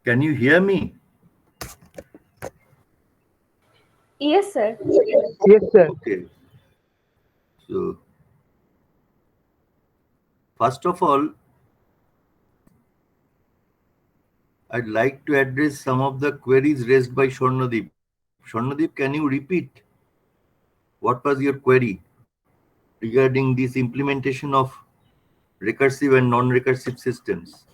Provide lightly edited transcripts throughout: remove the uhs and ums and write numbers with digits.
Can you hear me? Yes, sir. Yes, sir. Okay. So, first of all, I'd like to address some of the queries raised by Swarnadeep. Swarnadeep, can you repeat what was your query regarding this implementation of recursive and non-recursive systems?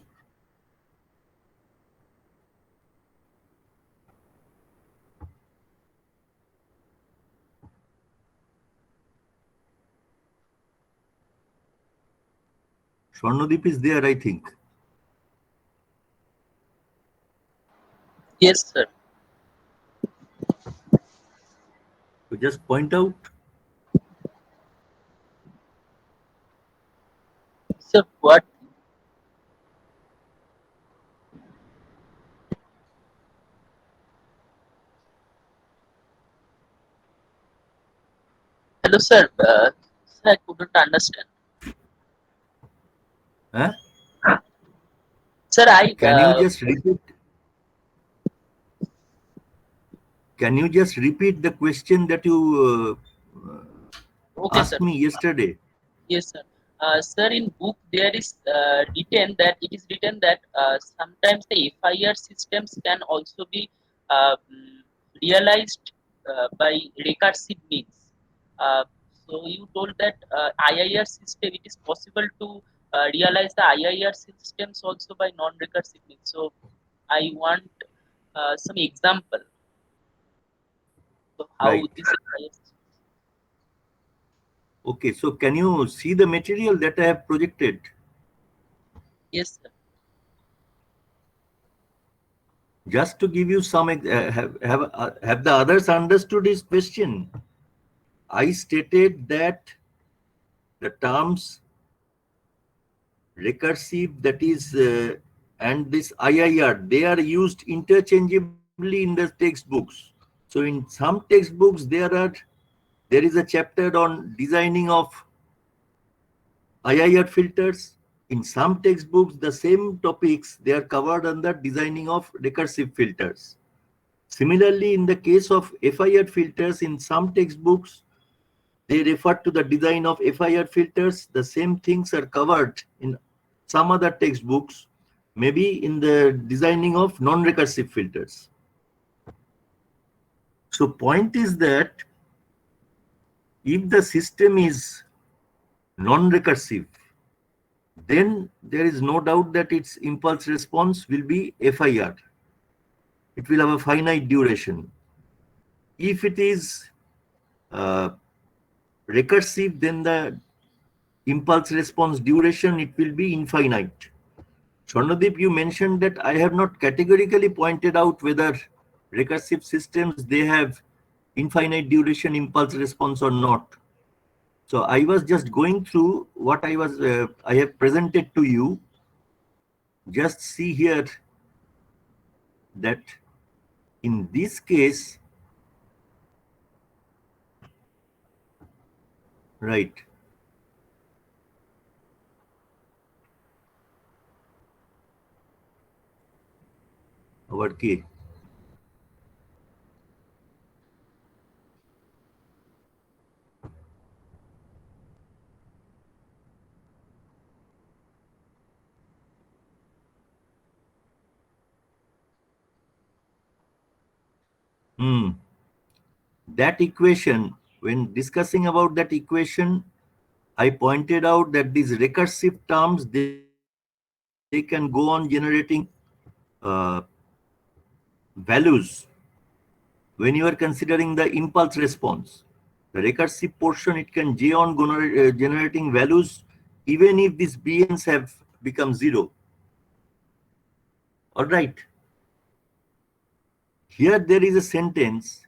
Swarnadeep is there, I think. Yes, sir. So just point out. Sir, what? Hello, sir. Sir, I couldn't understand. Huh? Sir, I. Can you just repeat? Can you just repeat the question that you Okay, sir. asked me yesterday? Yes, sir. Sir, in book there is written that it is written that sometimes the FIR systems can also be realized by recursive means. Uh, so you told that IIR system it is possible to realize the IIR systems also by non-recursive means. So I want some example. So how Right. this IIR system. Okay, so can you see the material that I have projected? Yes, sir. Just to give you some, have the others understood his question? I stated that the terms recursive, that is, and this IIR, they are used interchangeably in the textbooks. So in some textbooks, there is a chapter on designing of IIR filters. In some textbooks, the same topics, they are covered under designing of recursive filters. Similarly, in the case of FIR filters, in some textbooks, they refer to the design of FIR filters. The same things are covered in some other textbooks, maybe in the designing of non-recursive filters. So point is that if the system is non-recursive, then there is no doubt that its impulse response will be FIR. It will have a finite duration. If it is uh, recursive, then the impulse response duration, it will be infinite. Swarnadeep, you mentioned that I have not categorically pointed out whether recursive systems, they have infinite duration impulse response or not. So I was just going through what I have presented to you. Just see here that in this case, right, our key. That equation, when discussing about that equation, I pointed out that these recursive terms, they can go on generating uh, values when you are considering the impulse response. The recursive portion, it can J on generating values even if these BNs have become 0. All right. Here there is a sentence,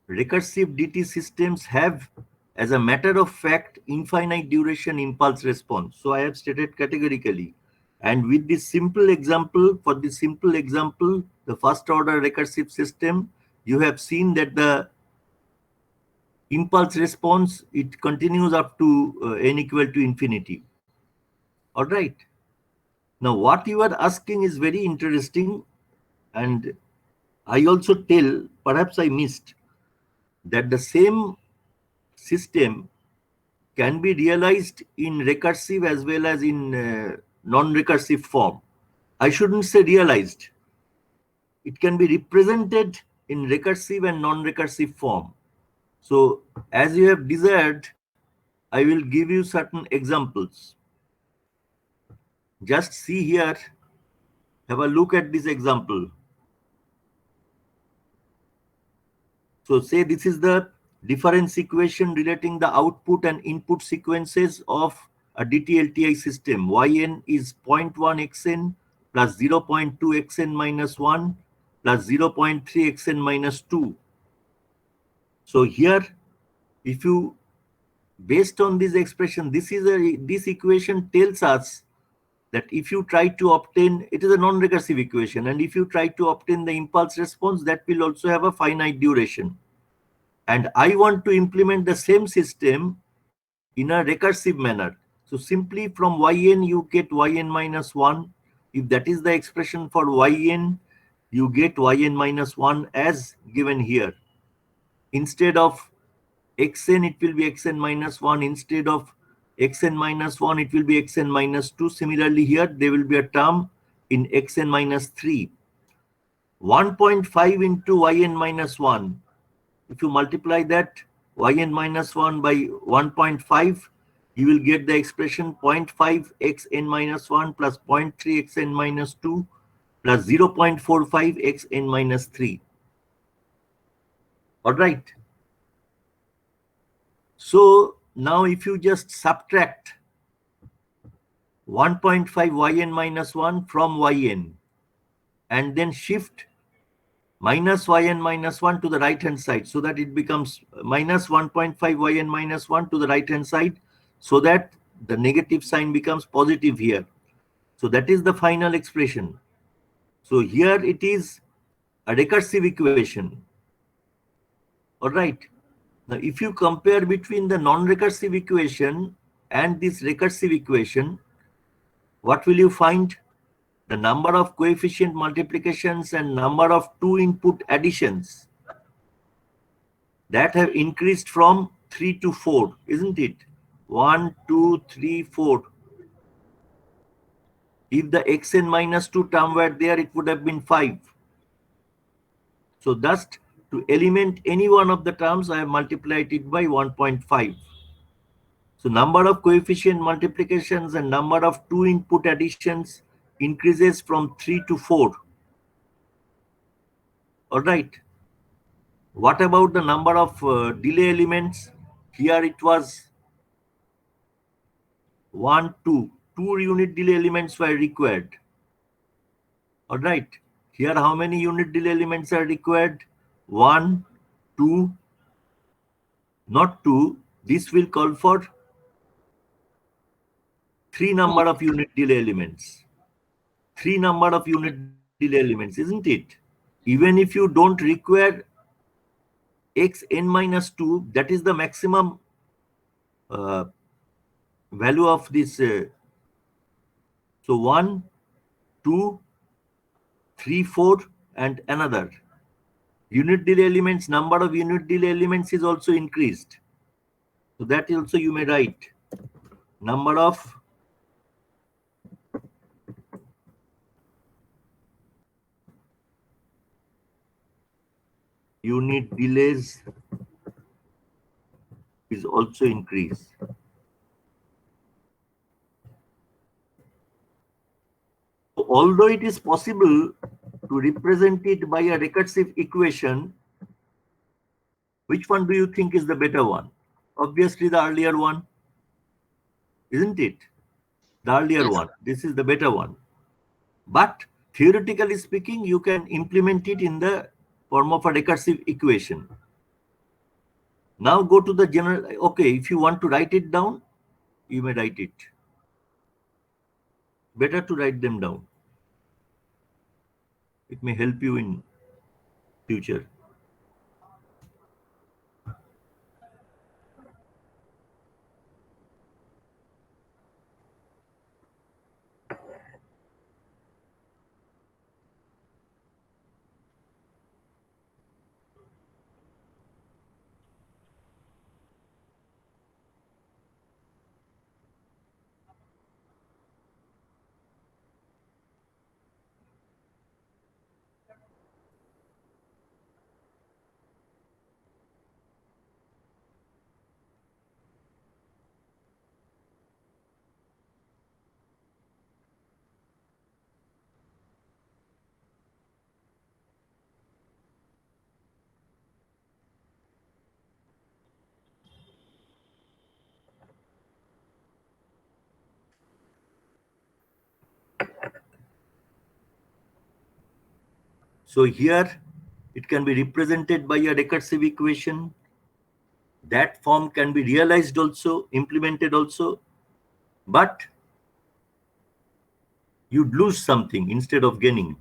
recursive DT systems have, as a matter of fact, infinite duration impulse response. So I have stated categorically. And with this simple example, for this simple example, the first order recursive system, you have seen that the impulse response, it continues up to n equal to infinity. All right. Now, what you are asking is very interesting, and I also tell, perhaps I missed, that the same system can be realized in recursive as well as in non-recursive form. I shouldn't say realized. It can be represented in recursive and non-recursive form. So as you have desired, I will give you certain examples. Just see here, have a look at this example. So say this is the difference equation relating the output and input sequences of a DT-LTI system. Yn is 0.1 xn plus 0.2 xn minus 1 plus 0.3 xn minus 2. So here, if you, based on this expression, this equation tells us that if you try to obtain, it is a non-recursive equation, and if you try to obtain the impulse response, that will also have a finite duration. And I want to implement the same system in a recursive manner. So simply from Yn, you get Yn minus 1. If that is the expression for Yn, you get Yn minus 1 as given here. Instead of xn, it will be xn minus 1. Instead of xn minus 1, it will be xn minus 2. Similarly here, there will be a term in xn minus 3. 1.5 into Yn minus 1. If you multiply that Yn minus 1 by 1.5, you will get the expression 0.5 xn minus 1 plus 0.3 xn minus 2 plus 0.45 xn minus 3. All right. So now if you just subtract 1.5 Yn minus 1 from Yn and then shift minus Yn minus 1 to the right hand side, so that it becomes minus 1.5 Yn minus 1 to the right hand side, so that the negative sign becomes positive here. So that is the final expression. So here it is a recursive equation. All right. Now if you compare between the non-recursive equation and this recursive equation, what will you find? The number of coefficient multiplications and number of two input additions that have increased from 3 to 4, isn't it? 1, 2, 3, 4. If the xn minus 2 term were there, it would have been 5. So thus, to eliminate any one of the terms, I have multiplied it by 1.5. So number of coefficient multiplications and number of two input additions increases from 3 to 4. All right. What about the number of delay elements? Here it was 1, 2. 2 unit delay elements were required. All right. Here how many unit delay elements are required? 1, 2, not 2. This will call for 3 number of unit delay elements. 3 number of unit delay elements, isn't it? Even if you don't require xn minus 2, that is the maximum value of this. So 1, 2, 3, 4, and another. Unit delay elements, number of unit delay elements is also increased. So that also you may write. Number of unit delays is also increased. Although it is possible to represent it by a recursive equation, which one do you think is the better one? Obviously the earlier one, isn't it? The earlier one. This is the better one. But theoretically speaking, you can implement it in the form of a recursive equation. Now go to the general. Okay, if you want to write it down, you may write it. Better to write them down. It may help you in future. So here it can be represented by a recursive equation. That form can be realized also, implemented also, but you'd lose something instead of gaining.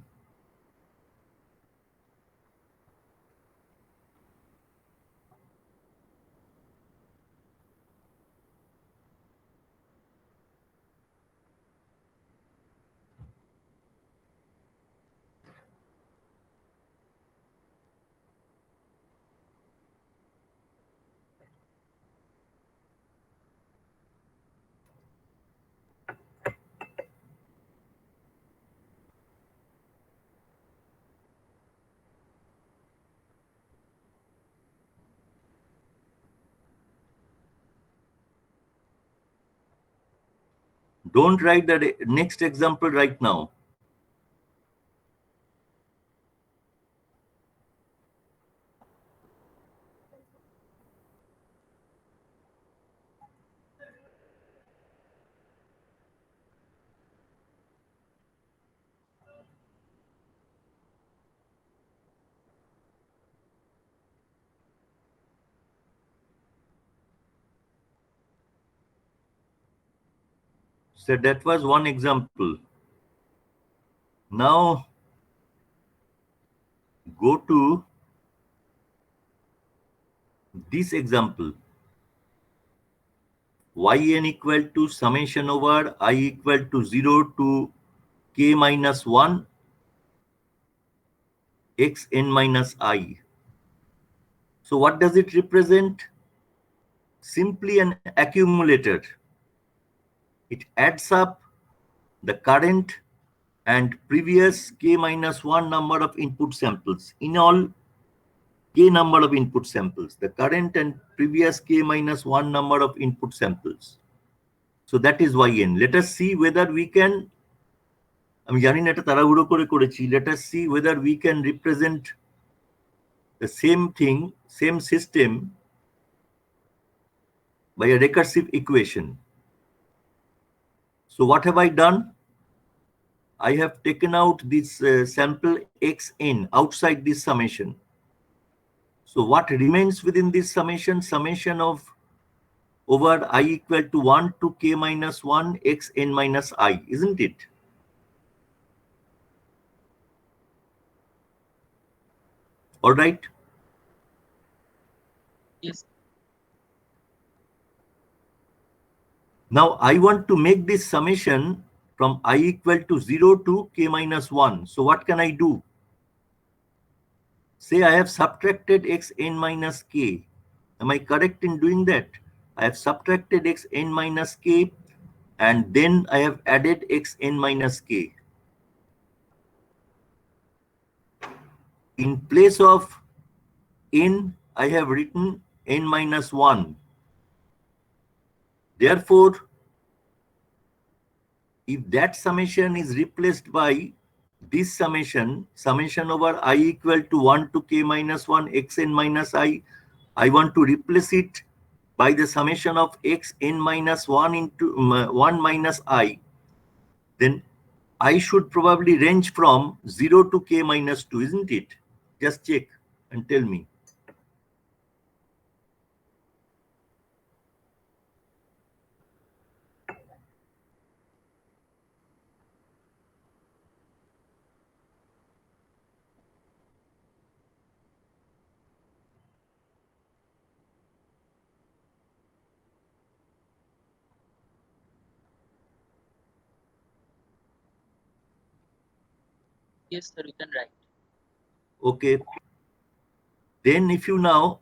Don't write the next example right now. So that was one example. Now go to this example. Yn equal to summation over I equal to 0 to k minus 1 xn minus I. So what does it represent? Simply an accumulator. It adds up the current and previous k minus 1 number of input samples. In all, k number of input samples. The current and previous k minus 1 number of input samples. So that is Yn. Let us see whether we can, আমি জানি না এটা তাড়াহুড়ো করে করেছি, let us see whether we can represent the same thing, same system by a recursive equation. So what have I done? I have taken out this sample xn outside this summation. So what remains within this summation? Summation of over I equal to 1 to k minus 1 xn minus I, isn't it? All right. Yes. Now I want to make this summation from I equal to 0 to k minus 1. So what can I do? Say I have subtracted xn minus k. Am I correct in doing that? I have subtracted xn minus k and then I have added xn minus k. In place of n, I have written n minus 1. Therefore, if that summation is replaced by this summation, summation over I equal to 1 to k minus 1 xn minus I want to replace it by the summation of xn minus 1 into 1 minus I, then I should probably range from 0 to k minus 2, isn't it? Just check and tell me. Yes, sir, you can write. Okay. Then if you now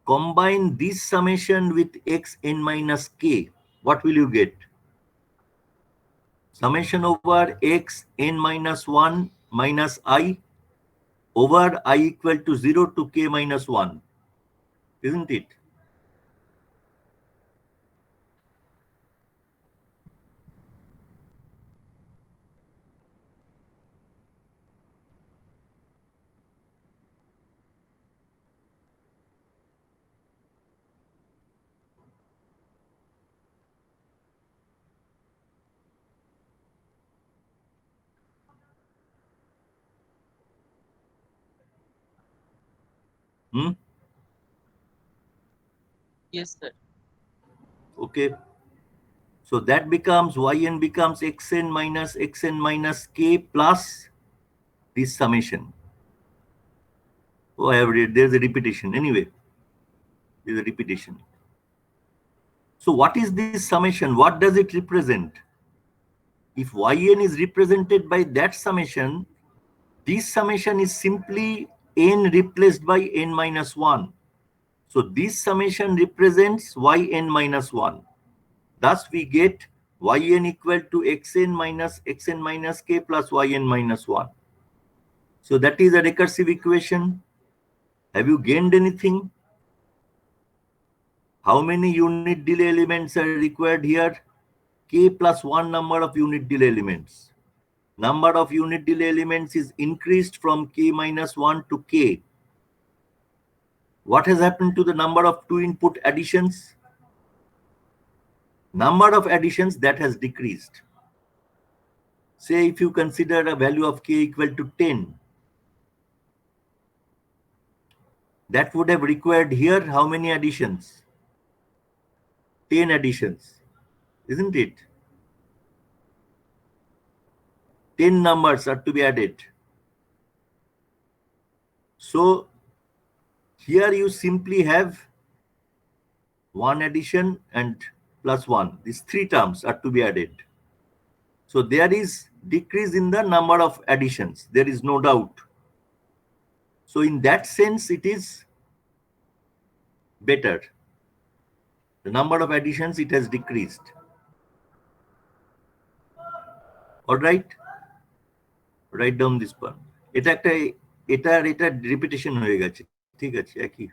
combine this summation with xn minus k, what will you get? Summation over xn minus 1 minus I over I equal to 0 to k minus 1, isn't it? Hmm? Yes, sir. Okay. So that becomes yn becomes xn minus k plus this summation. Oh, I have read. There's a repetition. Anyway, there's a repetition. So what is this summation? What does it represent? If yn is represented by that summation, this summation is simply n replaced by n minus 1. So this summation represents yn minus 1. Thus we get yn equal to xn minus k plus yn minus 1. So that is a recursive equation. Have you gained anything? How many unit delay elements are required here? K plus 1 number of unit delay elements. Number of unit delay elements is increased from k minus 1 to k. What has happened to the number of two input additions? Number of additions that has decreased. Say if you consider a value of k equal to 10, that would have required here how many additions? 10 additions, isn't it? 10 numbers are to be added. So here you simply have one addition and plus 1. These three terms are to be added. So there is decrease in the number of additions. There is no doubt. So in that sense, it is better. The number of additions, it has decreased. All right? Write down this part. এটা repetition হয়ে গেছে, ঠিক আছে, একই।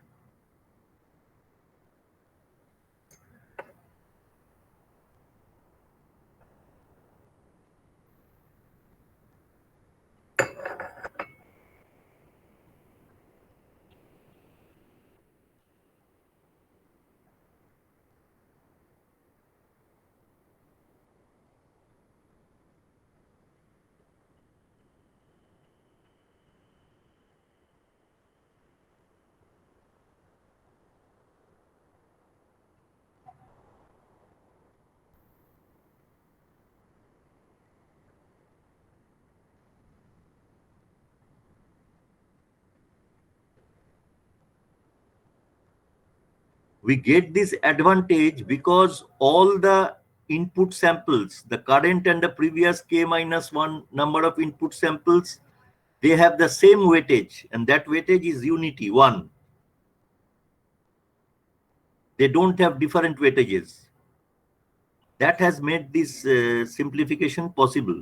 We get this advantage because all the input samples, the current and the previous k minus 1 number of input samples, they have the same weightage, and that weightage is unity 1. They don't have different weightages. That has made this simplification possible.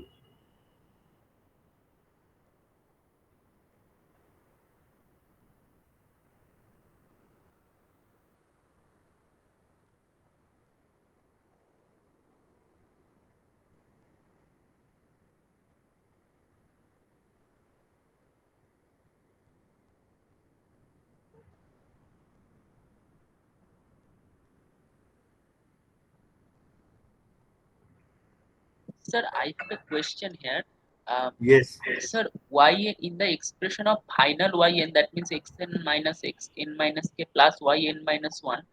Sir, I have a question here. Yes. Sir, y in the expression of final yn, that means xn minus xn minus k plus yn minus 1.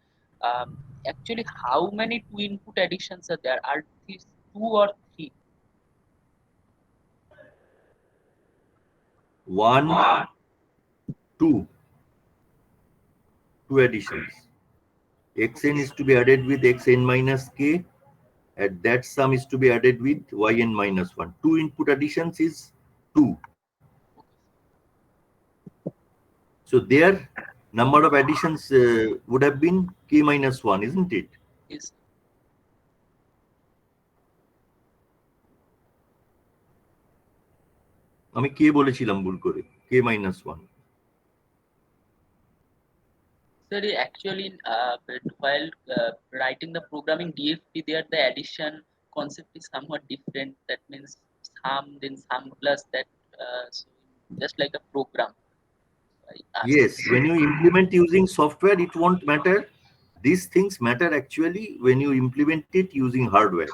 Actually, how many two input additions are there? Are these 2 or 3? 1, 2. Two additions. Xn is to be added with xn minus k, and that sum is to be added with yn minus 1. Two input additions is 2. So their number of additions would have been k minus 1, isn't it? Yes. আমি কে বলেছিলাম ভুল করে, k minus 1. Sir, actually, while writing the programming DFT, there the addition concept is somewhat different. That means sum, then sum plus that, so just like a program. Yes, when you implement using software, it won't matter. These things matter actually when you implement it using hardware.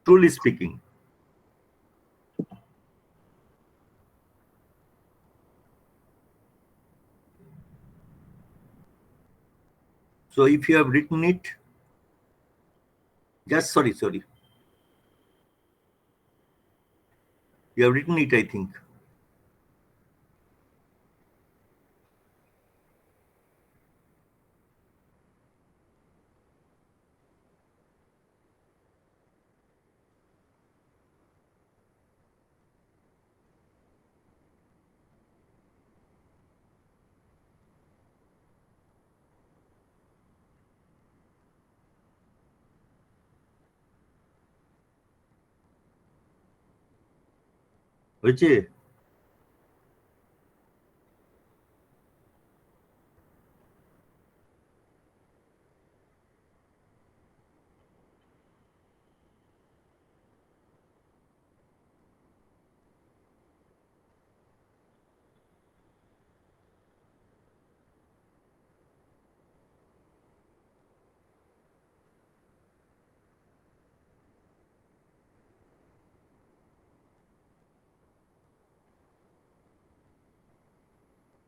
Truly speaking. So if you have written it, sorry. You have written it, I think. হয়েছে?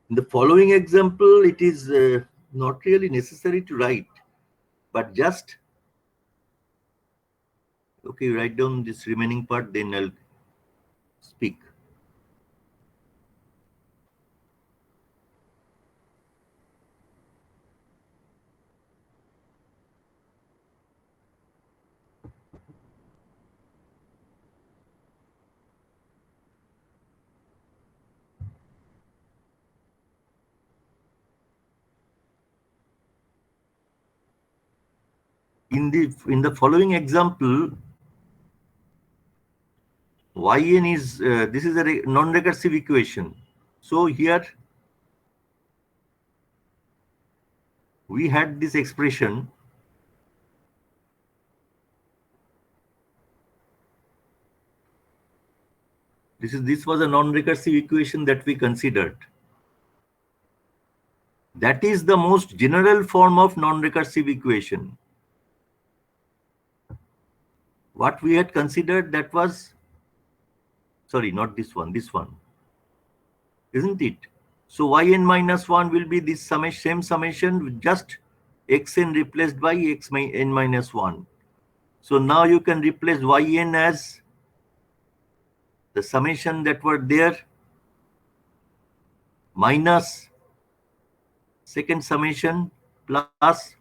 In the following example, it is not really necessary to write, but just, okay, write down this remaining part, then I'll speak. In the following example, yn is this is a non-recursive equation. So here we had this expression. This was a non-recursive equation that we considered. That is the most general form of non-recursive equation. What we had considered, that was, sorry, not this one, isn't it? So yn minus 1 will be this same summation with just xn replaced by xn minus 1. So now you can replace yn as the summation that were there minus second summation plus,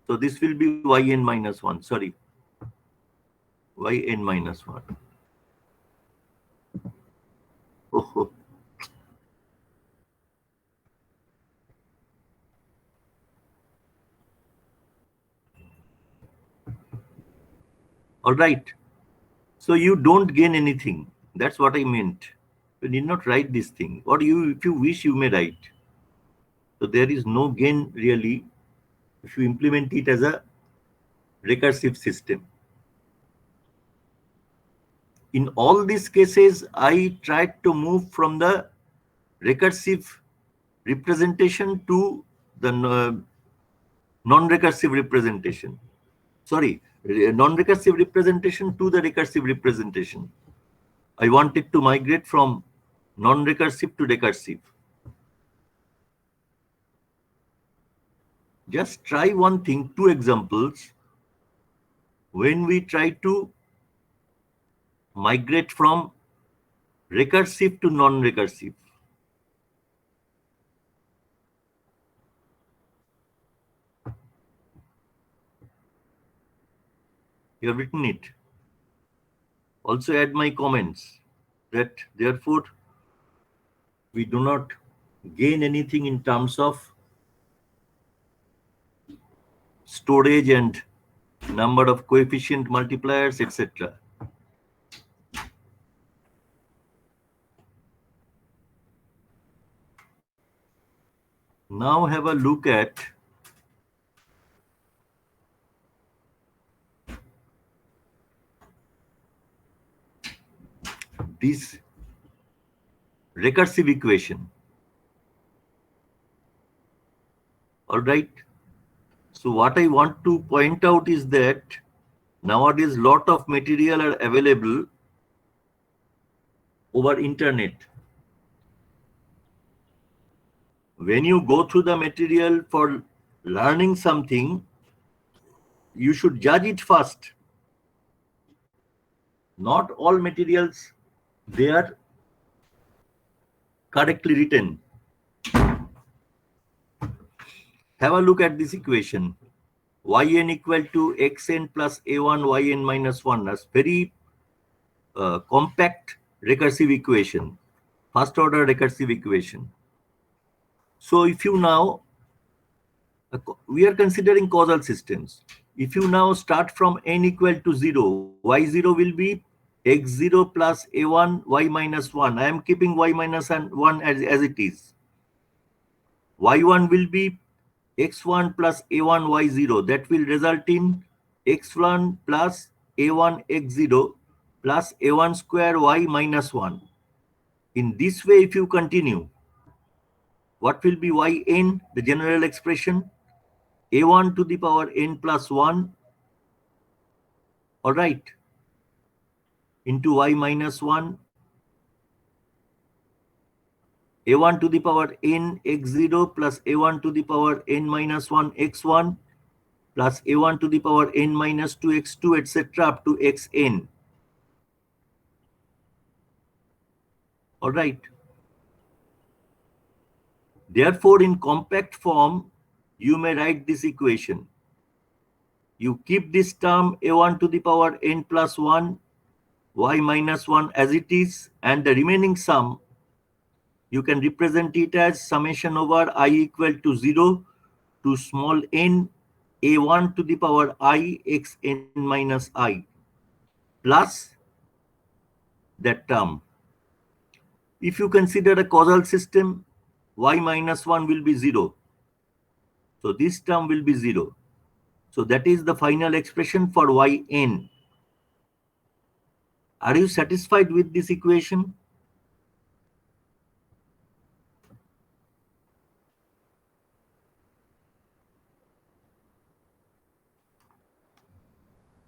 so this will be yn minus 1, sorry, yn minus 1. Oh. All right. So you don't gain anything. That's what I meant. You need not write this thing. Or if you wish, you may write. So there is no gain really if you implement it as a recursive system. In all these cases, I tried to move from the recursive representation to the non-recursive representation. Sorry, non-recursive representation to the recursive representation. I wanted to migrate from non-recursive to recursive. Just try one thing, 2 examples. When we try to migrate from recursive to non-recursive. You have written it. Also add my comments that therefore we do not gain anything in terms of storage and number of coefficient multipliers, etc. Now have a look at this recursive equation. All right. So what I want to point out is that nowadays lot of material are available over internet. When you go through the material for learning something, you should judge it first. Not all materials, they are correctly written. Have a look at this equation. Yn equal to xn plus a1 yn minus 1. That's very compact recursive equation, first order recursive equation. So if you now, we are considering causal systems. If you now start from n equal to 0, y0 will be x0 plus a1 y minus 1. I am keeping y minus 1 as it is. Y1 will be x1 plus a1 y0. That will result in x1 plus a1 x0 plus a1 square y minus 1. In this way, if you continue, what will be yn, the general expression? A1 to the power n plus 1, all right, into y minus 1, a1 to the power n x0 plus a1 to the power n minus 1 x1 plus a1 to the power n minus 2 x2, etc. up to xn. All right. Therefore, in compact form, you may write this equation. You keep this term a1 to the power n plus 1, y minus 1 as it is, and the remaining sum, you can represent it as summation over I equal to 0 to small n a1 to the power I xn minus I plus that term. If you consider a causal system, y minus 1 will be 0. So this term will be 0. So that is the final expression for yn. Are you satisfied with this equation?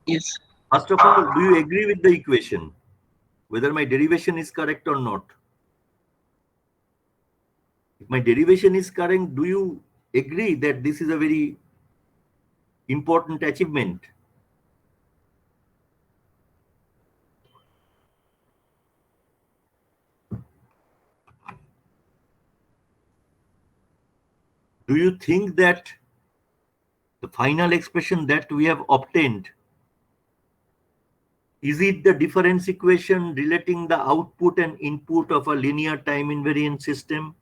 Yes. First of all, do you agree with the equation? Whether my derivation is correct or not? If my derivation is correct, do you agree that this is a very important achievement? Do you think that the final expression that we have obtained, is it the difference equation relating the output and input of a linear time invariant system?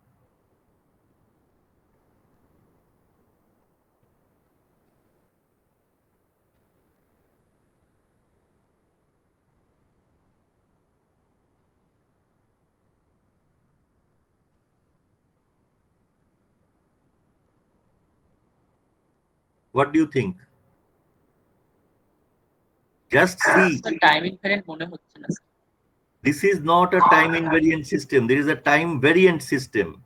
What do you think? Just see. Time invariant mone hocche na, sir. This is not a time invariant system. There is a time variant system.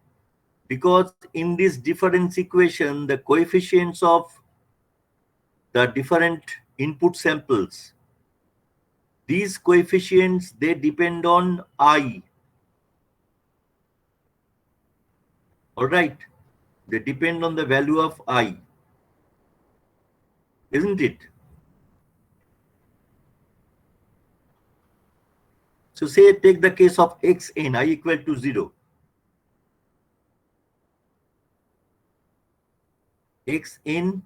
Because in this difference equation, the coefficients of the different input samples, these coefficients, they depend on I. All right. They depend on the value of I. Isn't it? So say, take the case of xn, I equal to 0. Xn,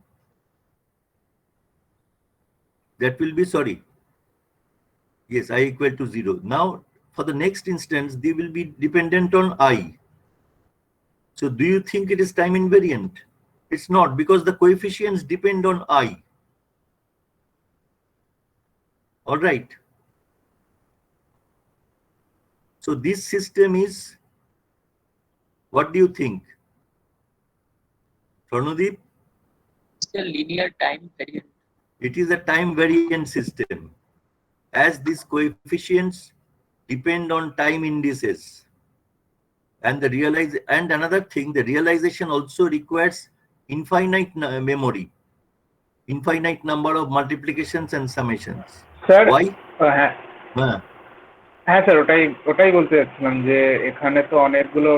that will be, sorry. Yes, I equal to 0. Now, for the next instance, they will be dependent on I. So do you think it is time invariant? It's not, because the coefficients depend on I. All right. So this system is, what do you think? Swarnadeep? It's a linear time variant. It is a time variant system, as these coefficients depend on time indices. And another thing, the realization also requires infinite memory, infinite number of multiplications and summations. Sir, Why? হ্যাঁ sir, ওটাই বলতে চাচ্ছিলাম যে এখানে তো অনেকগুলো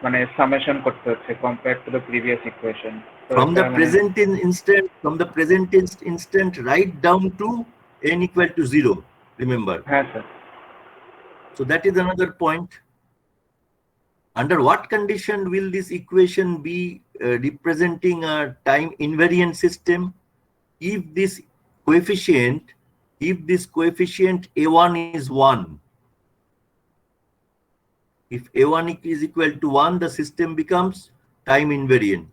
মানে summation করতে হচ্ছে compare to the previous equation. From the এটা মানে present instant right down to n equal to 0. Remember. হ্যাঁ sir So that is another point. Under what condition will this equation be representing a time invariant system? If this coefficient A1 is 1, if A1 is equal to 1, the system becomes time invariant,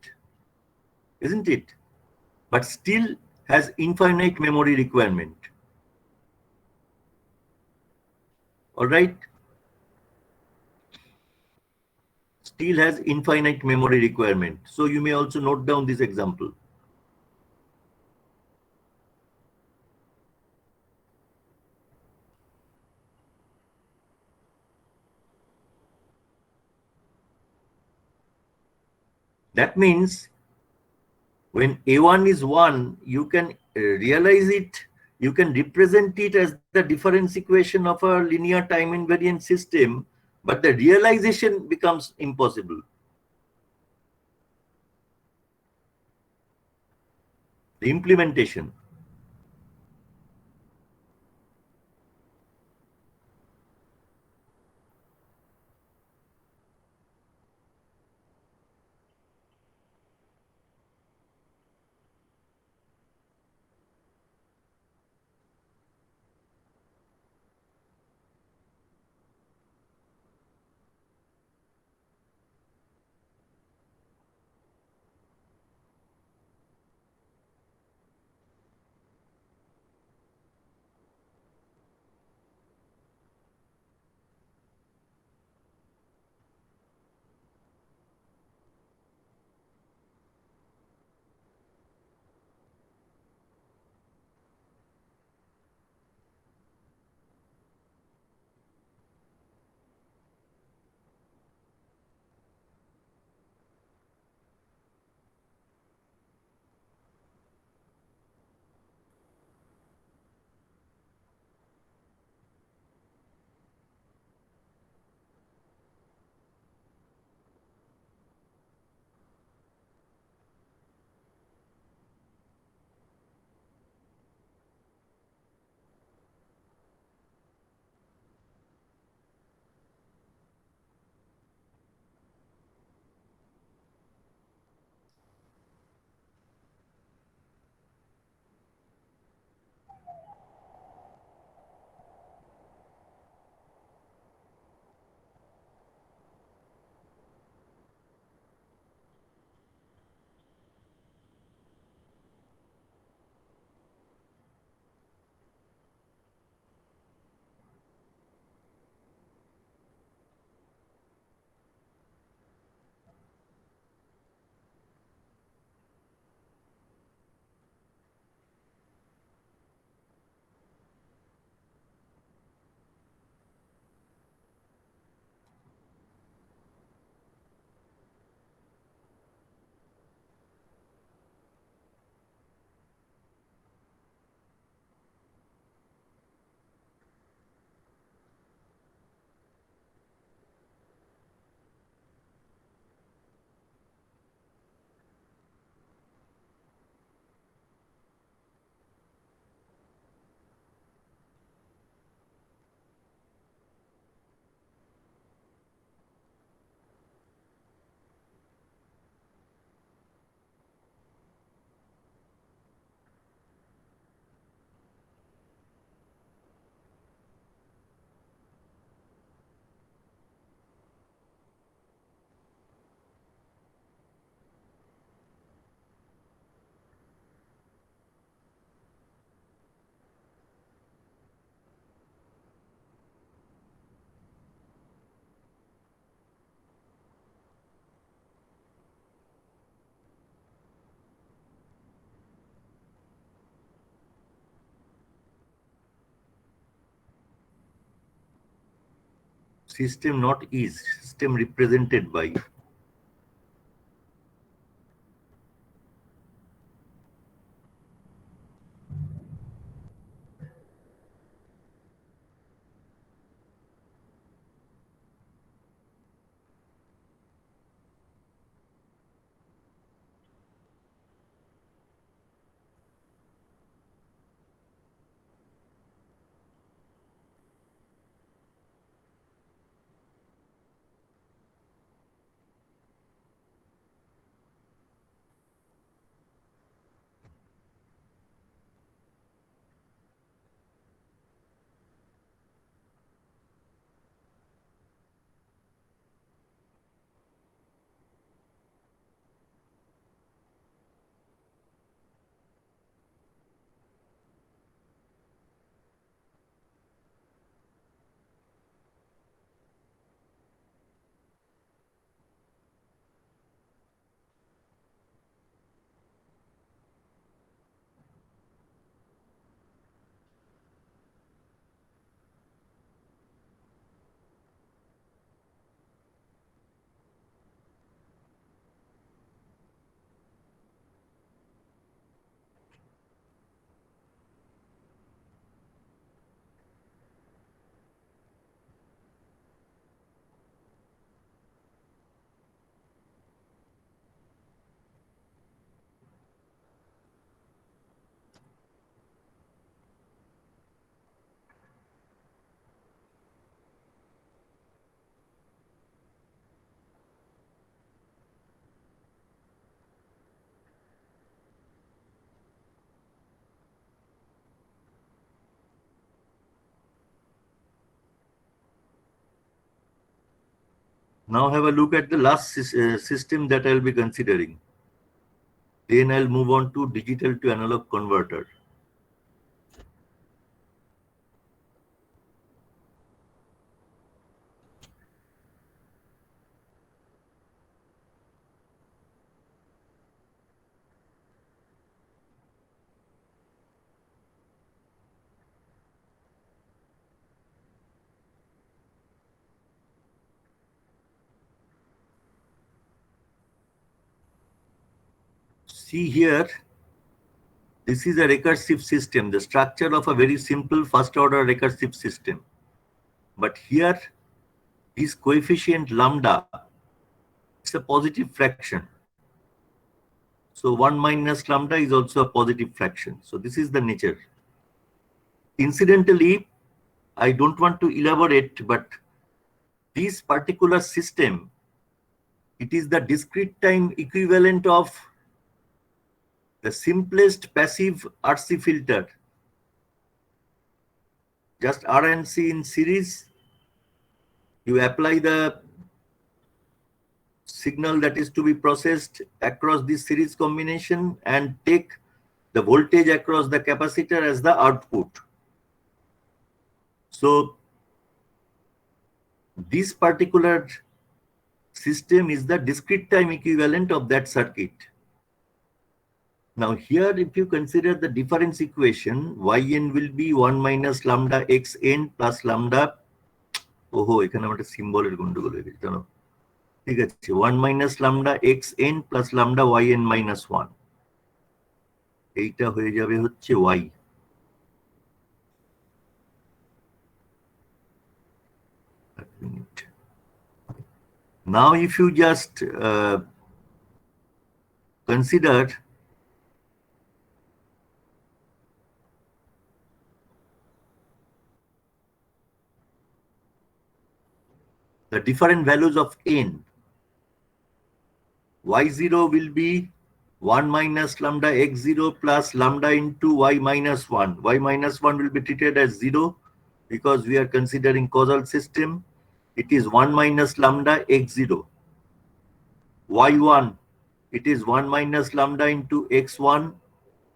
isn't it? But still has infinite memory requirement. All right? Still has infinite memory requirement. So you may also note down this example. That means when A1 is 1, you can realize it, you can represent it as the difference equation of a linear time invariant system, but the realization becomes impossible. The implementation. System not is, system represented by. Now have a look at the last system that I'll be considering. Then I'll move on to digital to analog converter. See here, this is a recursive system, the structure of a very simple first order recursive system. But here, this coefficient lambda, it's a positive fraction. So 1 minus lambda is also a positive fraction. So this is the nature. Incidentally, I don't want to elaborate, but this particular system, it is the discrete time equivalent of the simplest passive RC filter. Just RNC in series, you apply the signal that is to be processed across this series combination and take the voltage across the capacitor as the output. So this particular system is the discrete time equivalent of that circuit. Now here, if you consider the difference equation, yn will be 1 minus lambda xn plus lambda, এখানে একটা সিম্বলের গন্ডগোল হয়ে গেছে, জানো? ঠিক আছে, 1 minus lambda xn plus lambda yn minus 1, এইটা হয়ে যাবে হচ্ছে y. Now if you just consider the different values of n, y0 will be 1 minus lambda x0 plus lambda into y minus 1. Y minus 1 will be treated as 0 because we are considering causal system. It is 1 minus lambda x0. y1, it is 1 minus lambda into x1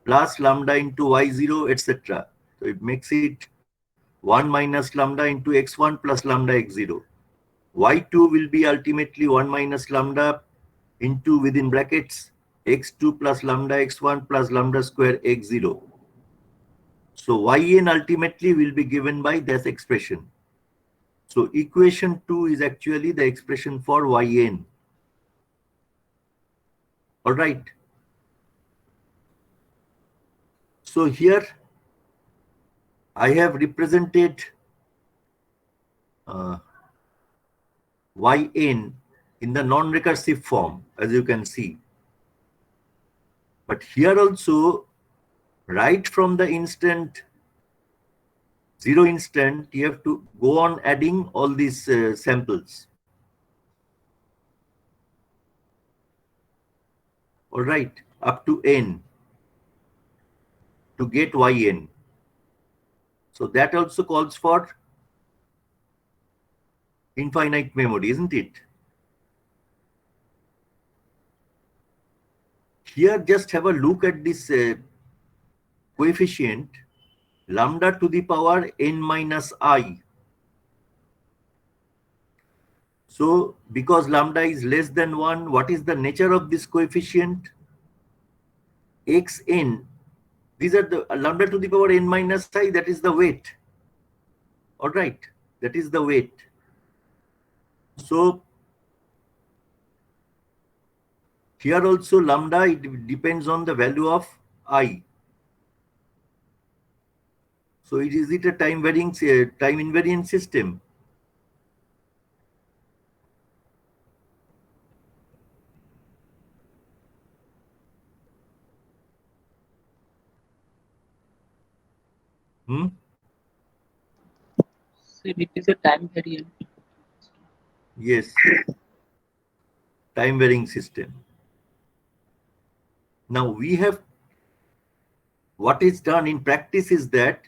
plus lambda into y0, etc. So it makes it 1 minus lambda into x1 plus lambda x0. y2 will be ultimately 1 minus lambda into within brackets x2 plus lambda x1 plus lambda square x0. So yn ultimately will be given by this expression. So equation 2 is actually the expression for yn. All right. So here I have represented yn in the non-recursive form, as you can see. But here also, right from the instant, 0 instant, you have to go on adding all these samples. All right, up to n to get yn. So that also calls for infinite memory, isn't it? Here, just have a look at this coefficient, lambda to the power n minus I. So, because lambda is less than 1, what is the nature of this coefficient? xn, these are the lambda to the power n minus I, that is the weight. All right, that is the weight. So, here also lambda, it depends on the value of I. So is it a time invariant system? So it is a time variant. Yes, time varying system. Now we have, what is done in practice is that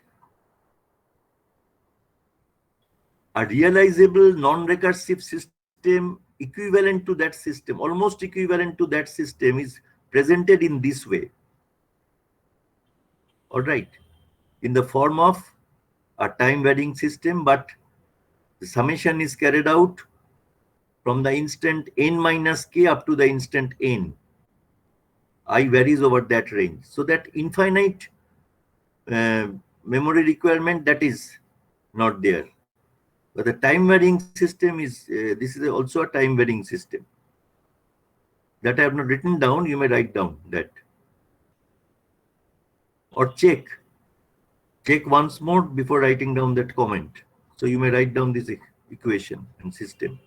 a realizable non-recursive system equivalent to that system, almost equivalent to that system is presented in this way. All right, in the form of a time varying system, but the summation is carried out from the instant n minus k up to the instant n. I varies over that range. So that infinite memory requirement, that is not there. But the time varying system is, this is also a time varying system. That I have not written down, you may write down that. Or check once more before writing down that comment. So you may write down this equation and system.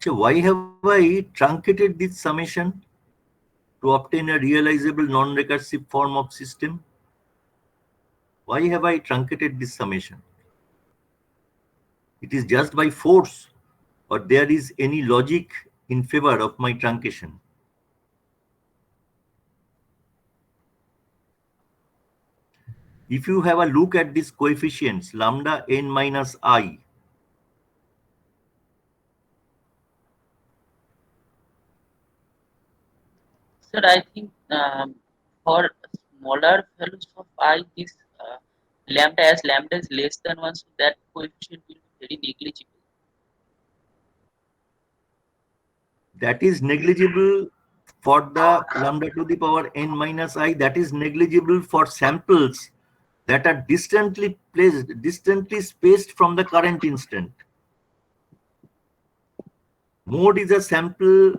So why have I truncated this summation to obtain a realizable non-recursive form of system? Why have I truncated this summation? It is just by force, or there is any logic in favor of my truncation? If you have a look at these coefficients, lambda n minus I, Sir, I think for smaller values of I, this lambda, as lambda is less than 1, so that coefficient will be very negligible. that is negligible for the lambda to the power n minus I, that is negligible for samples that are distantly placed, distantly spaced from the current instant. Mode is a sample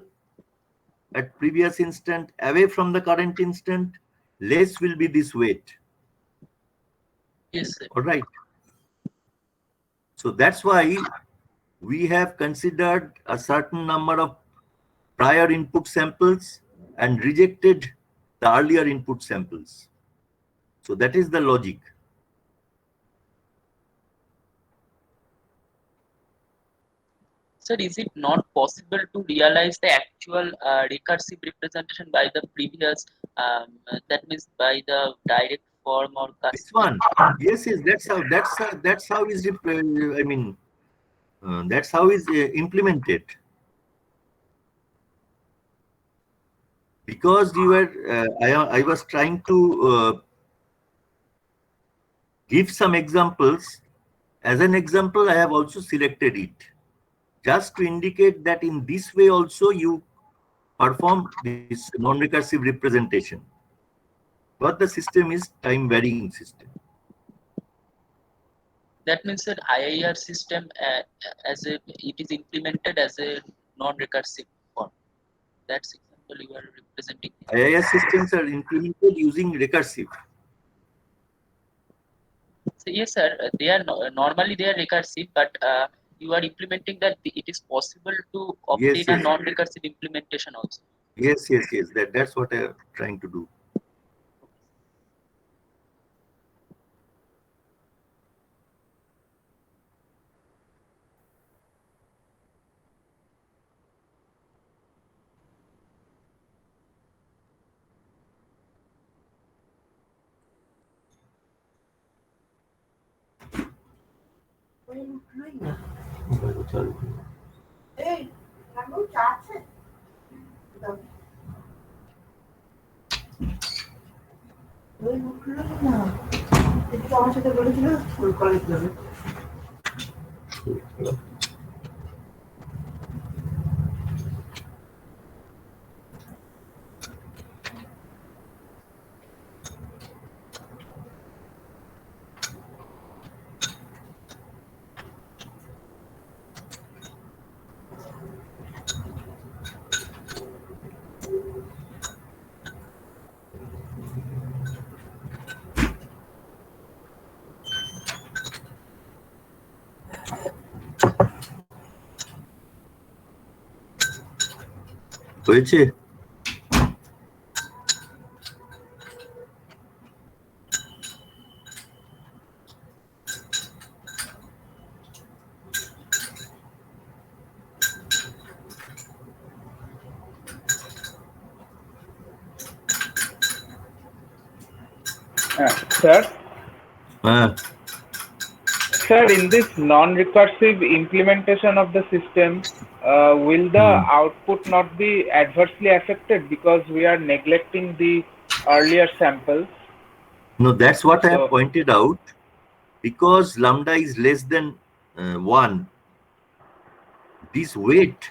at previous instant away from the current instant, less will be this weight. Yes, sir. All right. So that's why we have considered a certain number of prior input samples and rejected the earlier input samples. So that is the logic. Sir, is it not possible to realize the actual recursive representation by the previous, that means by the direct form or This custom? one, yes, yes, that's how is I mean, that's how is implemented. Because you were, I was trying to give some examples. As an example, I have also selected it, just to indicate that in this way also you perform this non-recursive representation. But the system is time varying system. That means that IIR system, as a, it is implemented as a non-recursive form. That's example you are representing. IIS systems are implemented using recursive. So yes, sir, they are normally they are recursive, but you are implementing that it is possible to obtain Yes, a yes, non-recursive implementation also. yes, yes, yes. That's what I'm trying to do. হয়েছে? Sir, হ্যাঁ, sir, in this non-recursive implementation of the system, will the output not be adversely affected because we are neglecting the earlier samples? no, that's what I have So- pointed out. Because lambda is less than 1, this weight,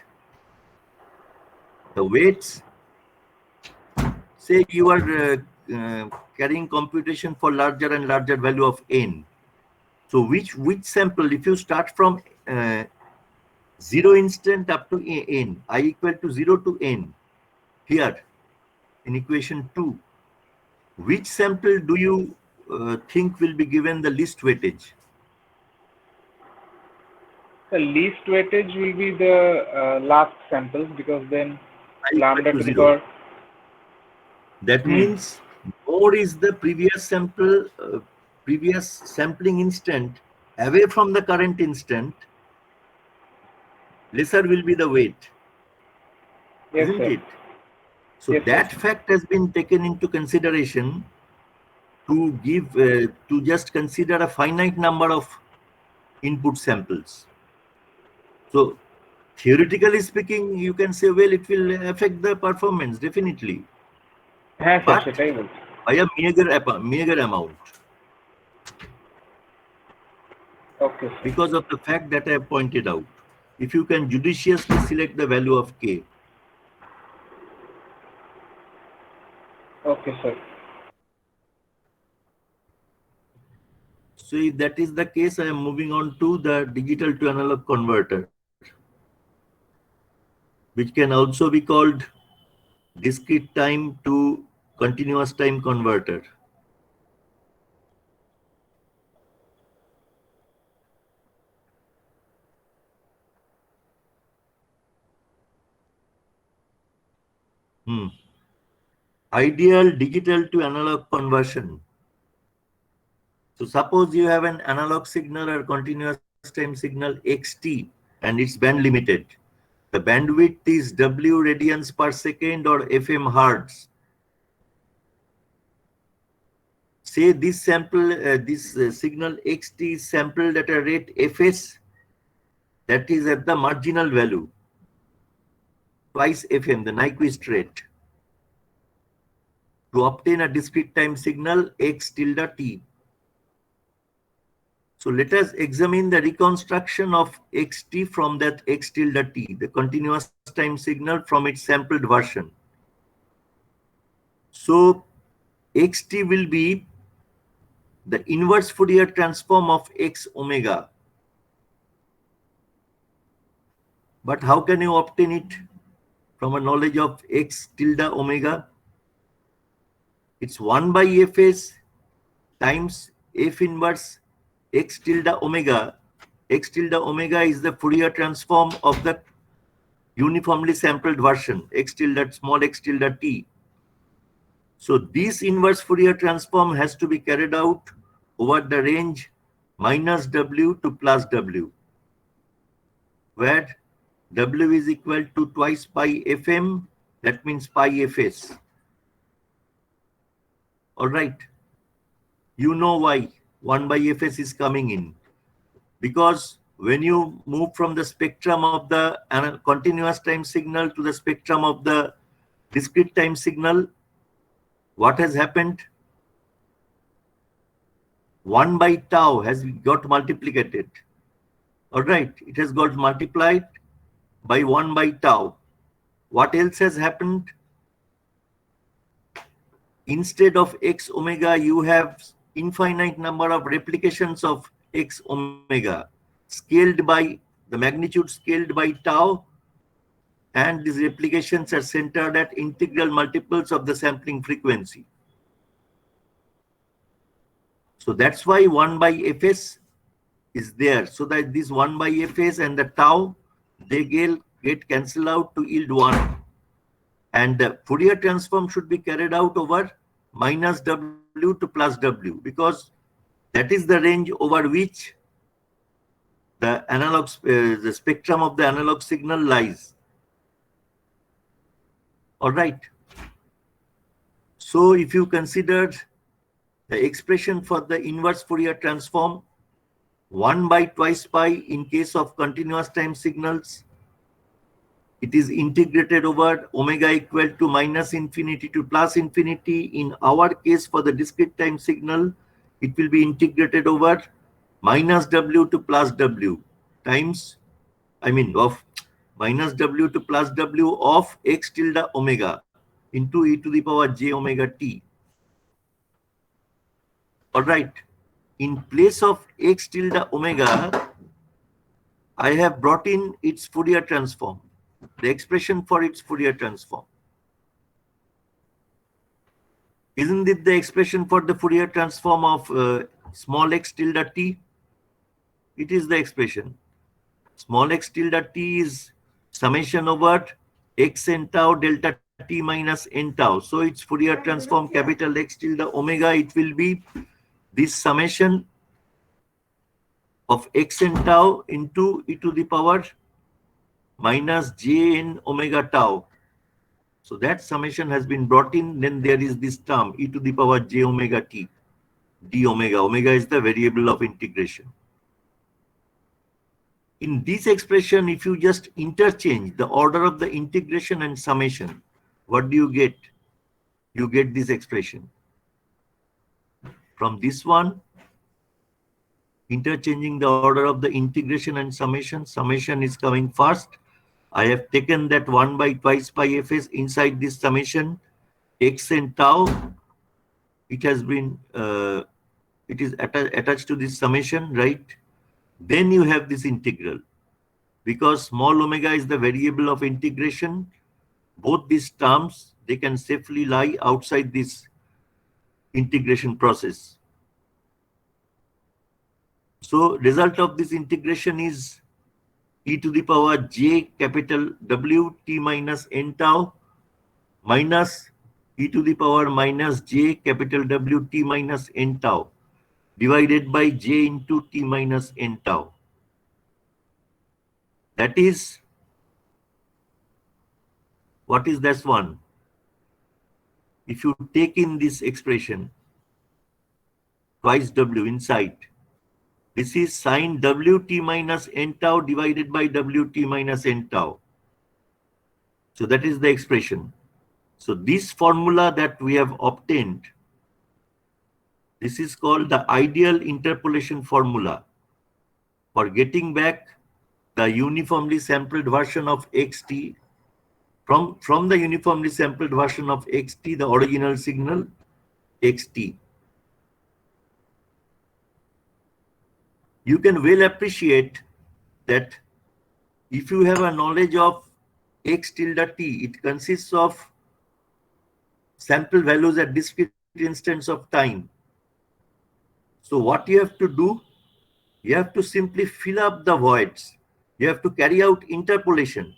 the weights, say you are carrying computation for larger and larger value of n. So which sample, if you start from 0 instant up to n, I equal to 0 to n, here in equation 2, which sample do you think will be given the least weightage? The least weightage will be the last samples because then I equal lambda to to the 0. power. That means more is the previous sample, previous sampling instant away from the current instant, lesser will be the weight, Yes, isn't sir. it? So Yes, that sir. fact has been taken into consideration to give, to just consider a finite number of input samples. So theoretically speaking, you can say, well, it will affect the performance definitely, হ্যাঁ sir but সেটাই বলছি। by a meager amount, Okay, sir. because of the fact that I have pointed out. If you can judiciously select the value of k. Okay, sir. So if that is the case, I am moving on to the digital to analog converter, which can also be called discrete time to continuous time converter. Ideal digital to analog conversion. So suppose you have an analog signal or continuous time signal xt and it's band limited. The bandwidth is W radians per second or FM hertz. Say this signal xt is sampled at a rate fs that is at the marginal value, twice fm, the Nyquist rate, to obtain a discrete time signal x tilde t. So let us examine the reconstruction of xt from that x tilde t, the continuous time signal from its sampled version. So xt will be the inverse Fourier transform of x omega. But how can you obtain it from a knowledge of x tilde omega? It's 1 by fs times f inverse x tilde omega. X tilde omega is the Fourier transform of the uniformly sampled version, x tilde small x tilde t. So this inverse Fourier transform has to be carried out over the range minus w to plus w, where w is equal to twice pi fm, that means pi fs. All right. You know why 1 by fs is coming in. Because when you move from the spectrum of the continuous time signal to the spectrum of the discrete time signal, what has happened? 1 by tau has got multiplicated. All right, it has got multiplied by 1 by tau. What else has happened? Instead of x omega, you have infinite number of replications of x omega scaled by the magnitude scaled by tau, and these replications are centered at integral multiples of the sampling frequency. So that's why 1 by fs is there, so that this 1 by fs and the tau, they get cancelled out to yield 1. And the Fourier transform should be carried out over minus w to plus w, because that is the range over which the analog, the spectrum of the analog signal lies. All right. So if you consider the expression for the inverse Fourier transform, 1 by twice pi in case of continuous time signals, it is integrated over omega equal to minus infinity to plus infinity. In our case, for the discrete time signal, it will be integrated over minus w to plus w times, of minus w to plus w of x tilde omega into e to the power j omega t. All right. In place of x tilde omega, I have brought in its Fourier transform, the expression for its Fourier transform. Isn't it the expression for the Fourier transform of small x tilde t? It is the expression. Small x tilde t is summation over x n tau delta t minus n tau. So its Fourier transform capital X tilde omega, it will be this summation of x n tau into e to the power minus j n omega tau. So that summation has been brought in. Then there is this term e to the power j omega t, d omega. Omega is the variable of integration. In this expression, if you just interchange the order of the integration and summation, what do you get? You get this expression. From this one, interchanging the order of the integration and summation, summation is coming first. I have taken that 1 by twice pi fs inside this summation, x and tau. It has been, it is attached to this summation, right? Then you have this integral. Because small omega is the variable of integration, both these terms, they can safely lie outside this integration process. So result of this integration is e to the power j capital W t minus n tau minus e to the power minus j capital W t minus n tau divided by j into t minus n tau. That is, what is this one? If you take in this expression, twice W inside, this is sine Wt minus n tau divided by Wt minus n tau. So that is the expression. So this formula that we have obtained, this is called the ideal interpolation formula for getting back the uniformly sampled version of xt from the uniformly sampled version of xt, the original signal xt. You can well appreciate that if you have a knowledge of x tilde t, it consists of sample values at discrete instants of time. So what you have to do, you have to simply fill up the voids. You have to carry out interpolation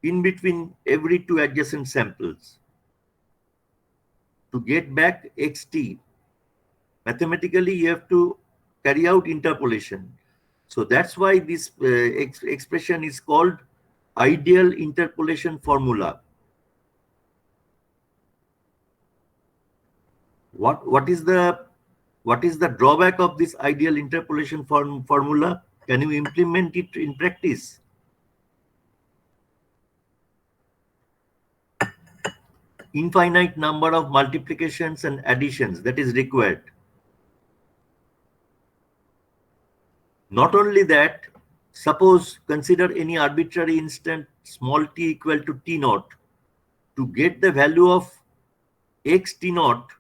in between every two adjacent samples to get back xt. Mathematically, you have to carry out interpolation. So that's why this expression is called ideal interpolation formula. What is the drawback of this ideal interpolation formula? Can you implement it in practice? Infinite number of multiplications and additions that is required. Not only that, suppose consider any arbitrary instant small t equal to t naught. To get the value of x t naught,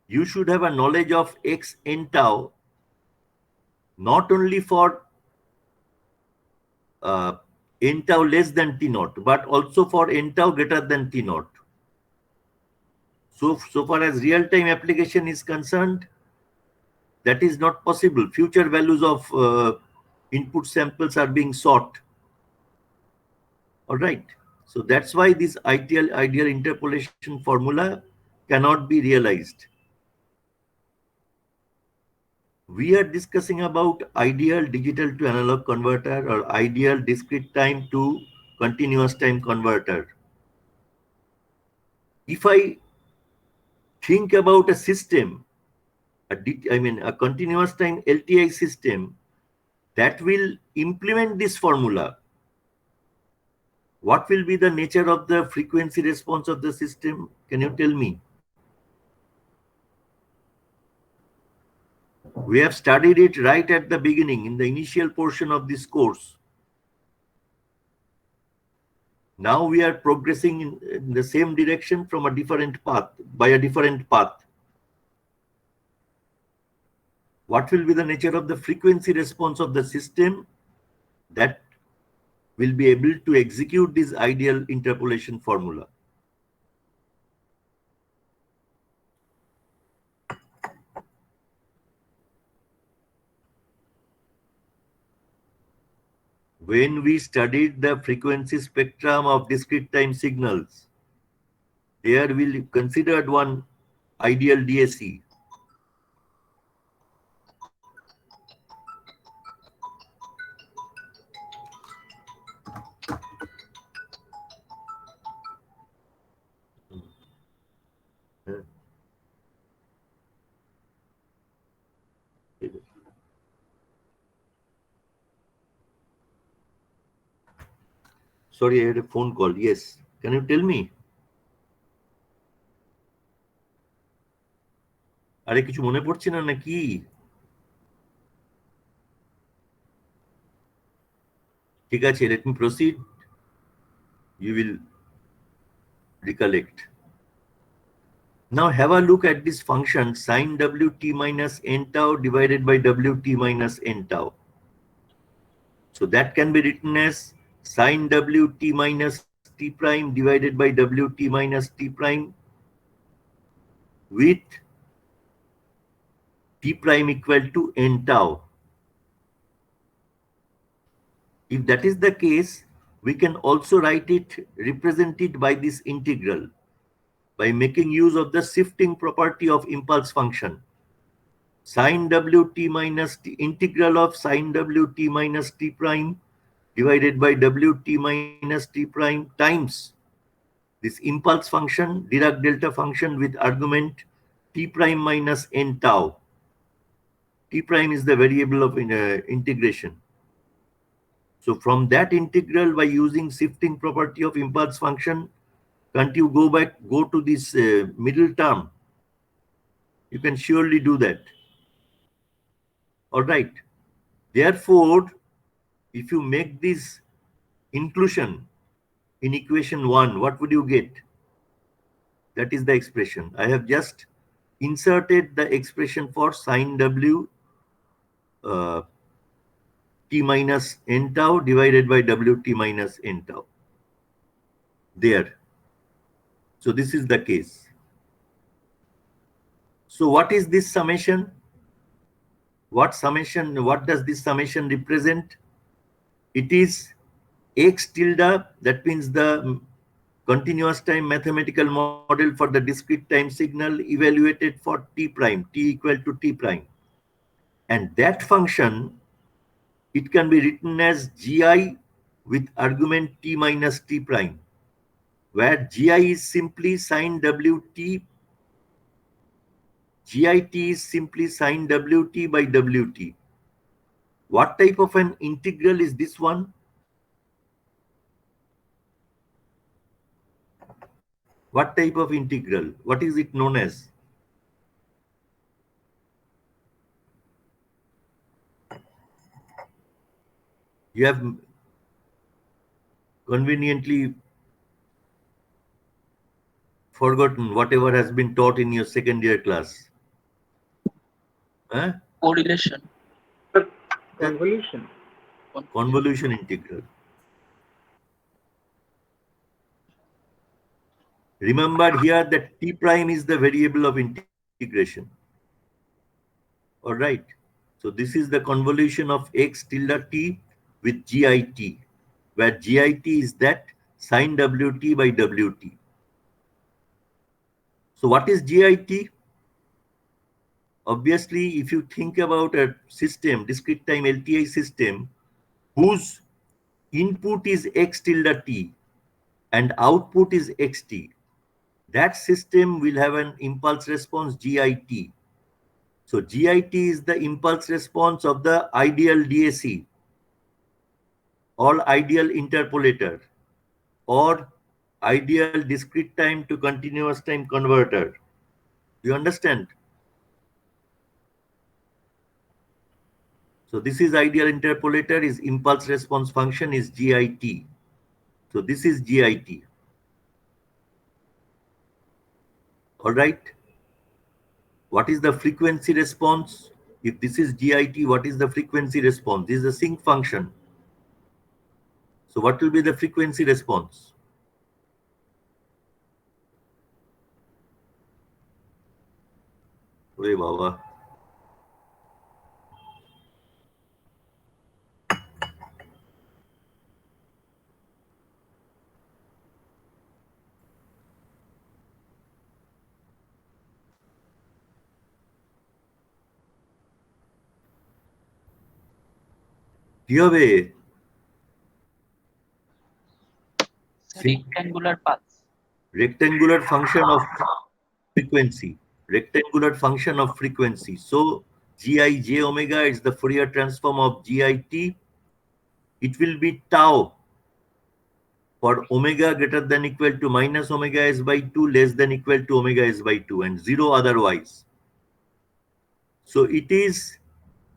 you should have a knowledge of x n tau, not only for n tau less than t naught, but also for n tau greater than t naught. So far as real-time application is concerned, that is not possible. Future values of input samples are being sought. All right. So that's why this ideal interpolation formula cannot be realized. We are discussing about ideal digital to analog converter or ideal discrete time to continuous time converter. If I think about a system, a continuous time LTI system that will implement this formula, what will be the nature of the frequency response of the system? Can you tell me? We have studied it right at the beginning in the initial portion of this course. Now we are progressing in the same direction from a different path, by a different path. What will be the nature of the frequency response of the system that will be able to execute this ideal interpolation formula? When we studied the frequency spectrum of discrete time signals, there we considered one ideal DAC. Sorry, I had a phone call. Yes. Can you tell me? আরে কিছু মনে পড়ছে না নাকি? ঠিক আছে, let me proceed. You will recollect. Now have a look at this function sine Wt minus n tau divided by Wt minus n tau. So that can be written as sine Wt minus t prime divided by Wt minus t prime with t prime equal to n tau. If that is the case, we can also write it, represent it by this integral, by making use of the shifting property of impulse function. sine wt minus t, integral of sine wt minus t prime divided by wt minus t prime times this impulse function, Dirac delta function with argument t prime minus n tau. T prime is the variable of integration. So from that integral, by using shifting property of impulse function, can't you go to this middle term? You can surely do that. All right. Therefore, if you make this inclusion in equation 1, what would you get? That is the expression. I have just inserted the expression for sine w t minus n tau divided by wt minus n tau. There. So this is the case. So what is this summation? What does this summation represent? It is x tilde, that means the continuous time mathematical model for the discrete time signal evaluated for t prime, t equal to t prime. And that function, it can be written as gi with argument t minus t prime, where gi is simply sine wt, git is simply sine wt by wt. What type of an integral is this one? What type of integral? What is it known as? You have conveniently forgotten whatever has been taught in your second year class. Huh? Correlation. Convolution. Convolution integral. Remember here that t prime is the variable of integration. All right. So this is the convolution of x tilde t with git, where git is that sine wt by wt. So what is git? Obviously, if you think about a system, discrete time LTI system, whose input is x tilde t and output is xt, that system will have an impulse response GIT. So GIT is the impulse response of the ideal DAC or ideal interpolator or ideal discrete time to continuous time converter. Do you understand? So this is ideal interpolator, is impulse response function is GIT. So this is GIT. All right. What is the frequency response? If this is GIT, what is the frequency response? This is a sinc function. So what will be the frequency response? Hey, Baba. Do you have a Rectangular paths. rectangular function of frequency? Rectangular function of frequency. So Gi j omega is the Fourier transform of GIT. It will be tau for omega greater than equal to minus omega s by 2 less than equal to omega s by 2 and 0 otherwise. So it is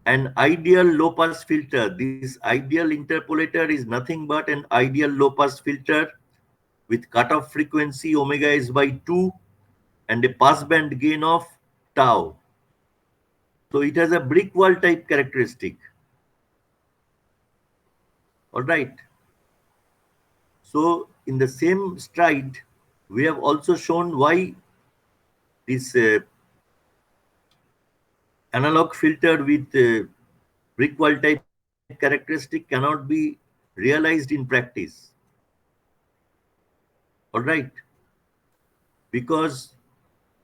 an ideal low pass filter. This ideal interpolator is nothing but an ideal low pass filter with cutoff frequency omega s by 2 and a passband gain of tau. So it has a brick wall type characteristic. All right. So in the same stride, we have also shown why this analog filter with brick wall type characteristic cannot be realized in practice. All right. Because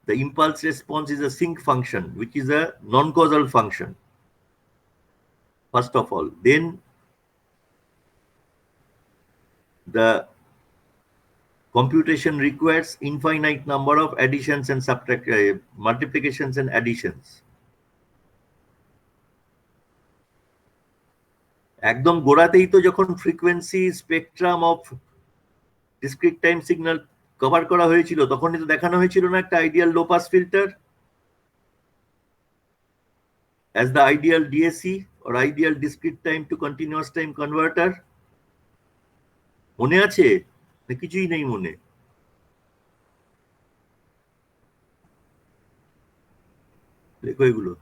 the impulse response is a sinc function, which is a non-causal function, first of all. Then the computation requires infinite number of additions and multiplications and additions. একদম গোড়াতেই তো যখন frequency spectrum of discrete time signal cover করা হয়েছিল, তখনই তো দেখানো হয়েছিল না একটা ideal low pass filter as the ideal DAC or ideal discrete time to continuous time converter. মনে আছে না কিছুই নেই মনে? লেখো এগুলো।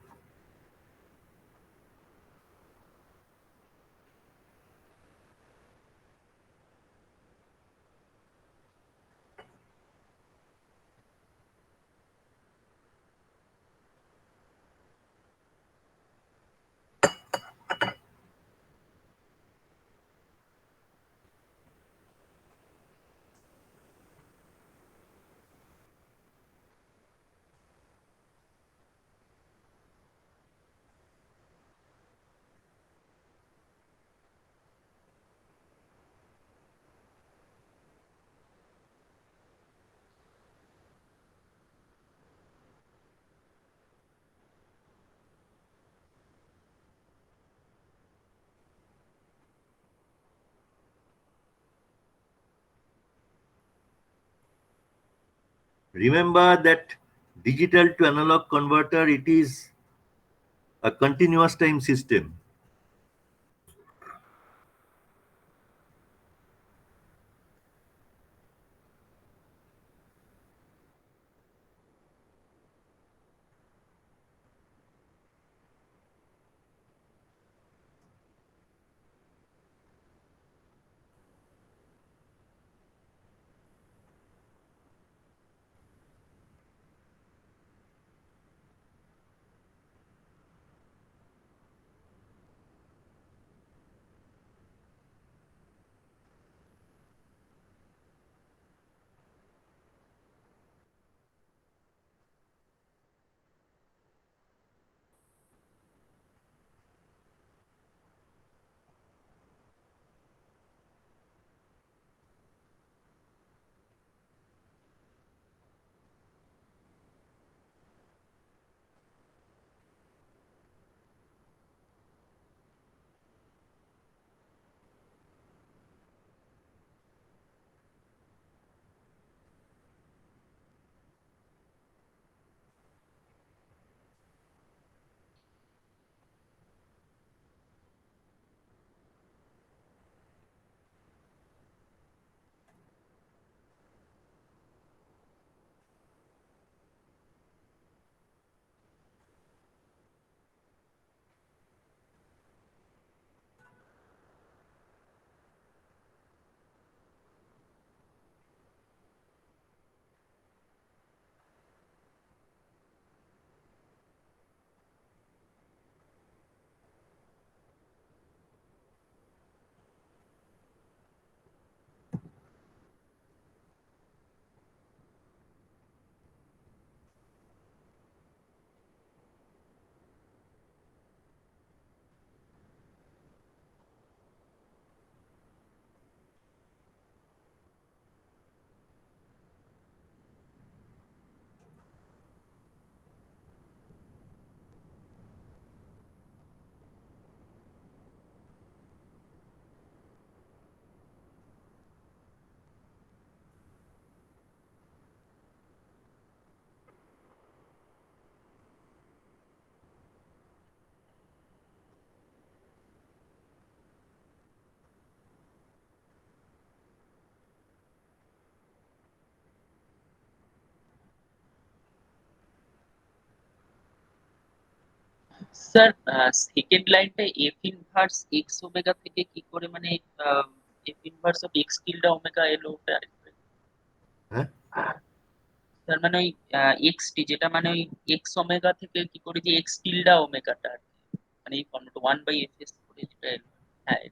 Remember that digital to analog converter, it is a continuous time system. Sir second লাইনটা এফ ইনভার্স এক্স ওমেগা থেকে কি করে মানে F inverse of x tilde omega এলো ওটা হ্যাঁ, স্যার মানে ওই এক্স টি যেটা মানে ওই এক্স ওমেগা থেকে কি করে যে এক্স টিল্ডা ওমেগাটা আর কি, মানে এই ফর্মটা 1/fs করে যেটা এলো। হ্যাঁ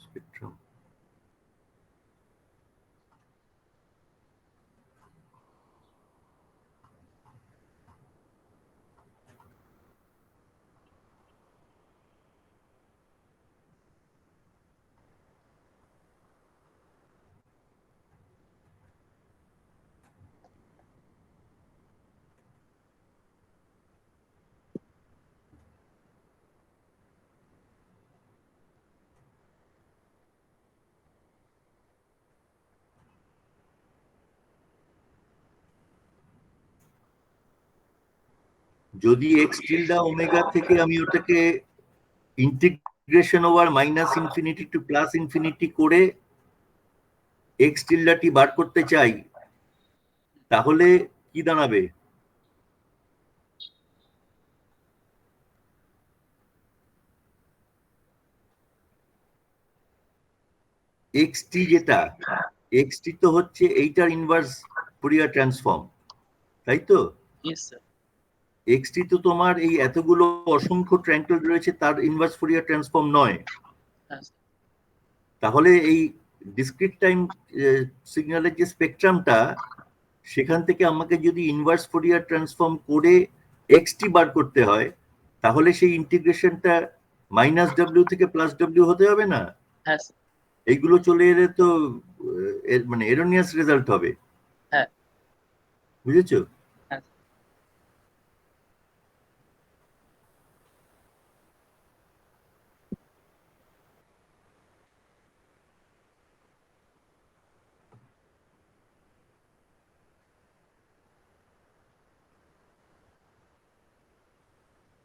spectrum. যদি এক্স টিল্ডা ওমেগা থেকে আমি ওটাকে integration over minus infinity two plus infinity করে এক্স টিল্ডাটি বার করতে চাই, তাহলে কি দাঁড়াবে? এক্স টি যেটা, এক্স টি তো হচ্ছে এইটার ইনভার্স ফুরিয়ার ট্রান্সফর্ম, তাই তো? Yes, sir. এক্স টি তো তোমার এই এতগুলো অসংখ্য ট্রায়াঙ্গেল রয়েছে তার ইনভার্স ফুরিয়ার ট্রান্সফর্ম নয়। হ্যাঁ, sir. তাহলে এই ডিসক্রিট টাইম সিগন্যালের যে স্পেকট্রামটা, সেখান থেকে আমাকে যদি ইনভার্স ফুরিয়ার ট্রান্সফর্ম করে এক্স টি বার করতে হয়, তাহলে সেই ইন্টিগ্রেশনটা মাইনাস ডাব্লিউ থেকে প্লাস ডাব্লিউ হতে হবে না? হ্যাঁ, sir. এইগুলো চলে এলে তো মানে এরোনিয়াস রেজাল্ট হবে। হ্যাঁ। বুঝেছো? হ্যাঁ, sir.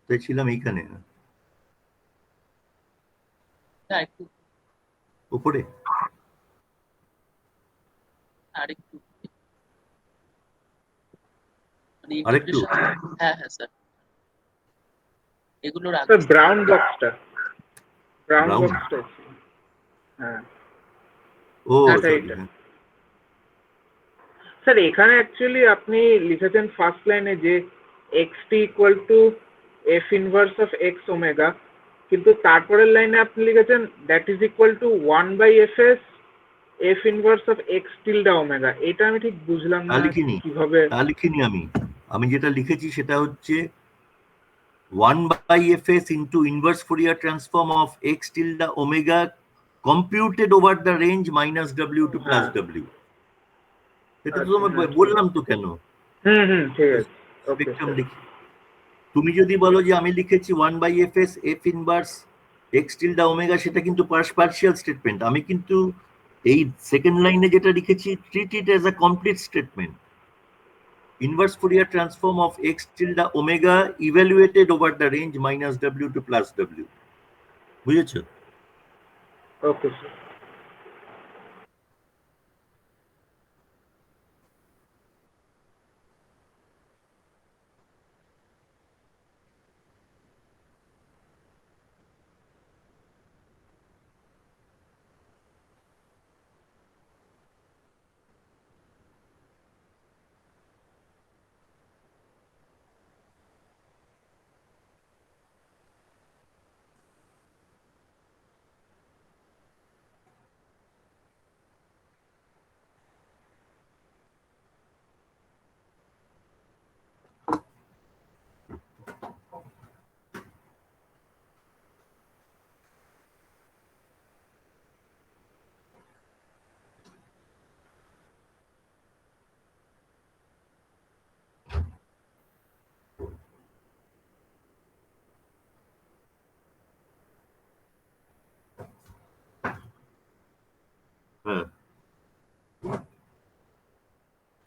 তাই ছিলাম এইখানে না, একটু উপরে। আরেকটু মানে আরেকটু? integration- হ্যাঁ, হ্যাঁ, স্যার। এগুলোর আগে স্যার ব্রাউন বক্সটা, ব্রাউন Brown? বক্সটা, হ্যাঁ ও আচ্ছা, sorry, এইটা। হ্যাঁ। স্যার এখানে অ্যাকচুয়ালি আপনি লিখেছেন ফার্স্ট লাইনে যে X T equal to F inverse of X omega, কিন্তু তারপরের লাইনে আপনি লিখেছেন that is equal to 1/fs F inverse of X tilde omega. এটা আমি ঠিক বুঝলাম তা না লিখিনি, কিভাবে। তা লিখিনি আমি যেটা লিখেছি সেটা হচ্ছে 1/fs into inverse Fourier transform of x tilde omega computed over the range minus w to plus w. এটা তো আচ্ছা, তোমাকে হ্যাঁ, বললাম তো কেন ঠিক আছে, ওকে স্পেকট্রাম স্যার। লিখি। তুমি যদি বলো যে আমি লিখেছি 1/fs f inverse x tilde omega, সেটা কিন্তু পার্শিয়াল স্টেটমেন্ট। আমি কিন্তু এই সেকেন্ড লাইনে যেটা লিখেছি treat it as a complete statement. Inverse Fourier transform of x tilde omega evaluated over the range minus w to plus w. বুঝেছো? Okay sir. হ্যাঁ,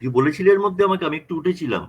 কি বলেছিলে এর মধ্যে আমাকে? আমি একটু উঠেছিলাম।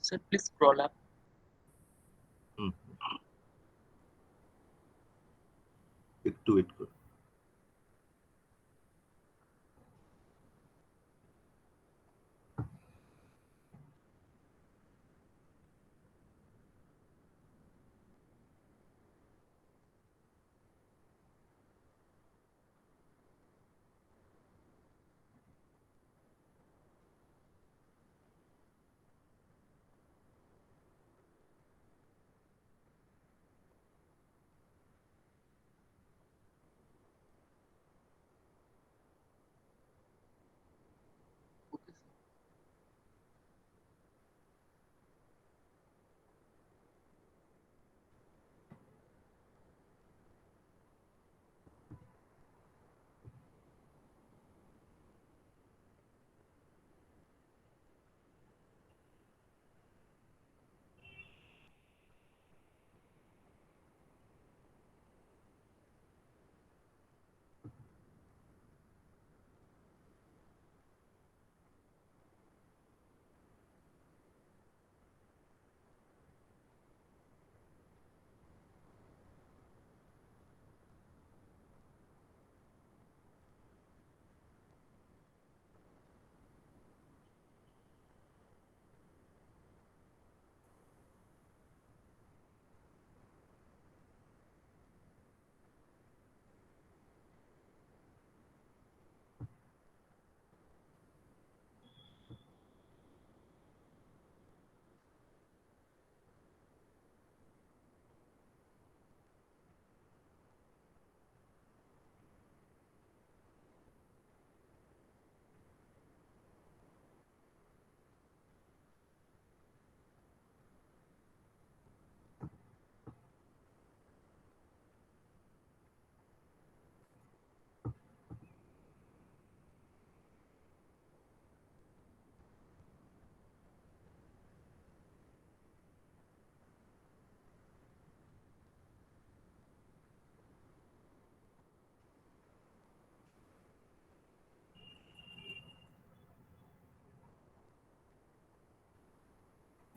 Sir, please scroll up. হুম। একটু ওয়েট করো। Okay, sir.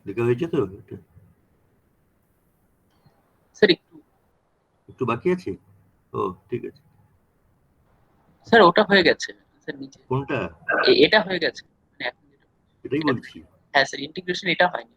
লেখা হয়েছে তো এটা? স্যার একটু, একটু বাকি আছে? ও ঠিক আছে। স্যার ওটা হয়ে গেছে স্যার, নিচে কোনটা? এটা হয়ে গেছে, মানে এখন এটাই এটা, বলছি। হ্যাঁ স্যার, ইন্টিগ্রেশন এটা হয়নি।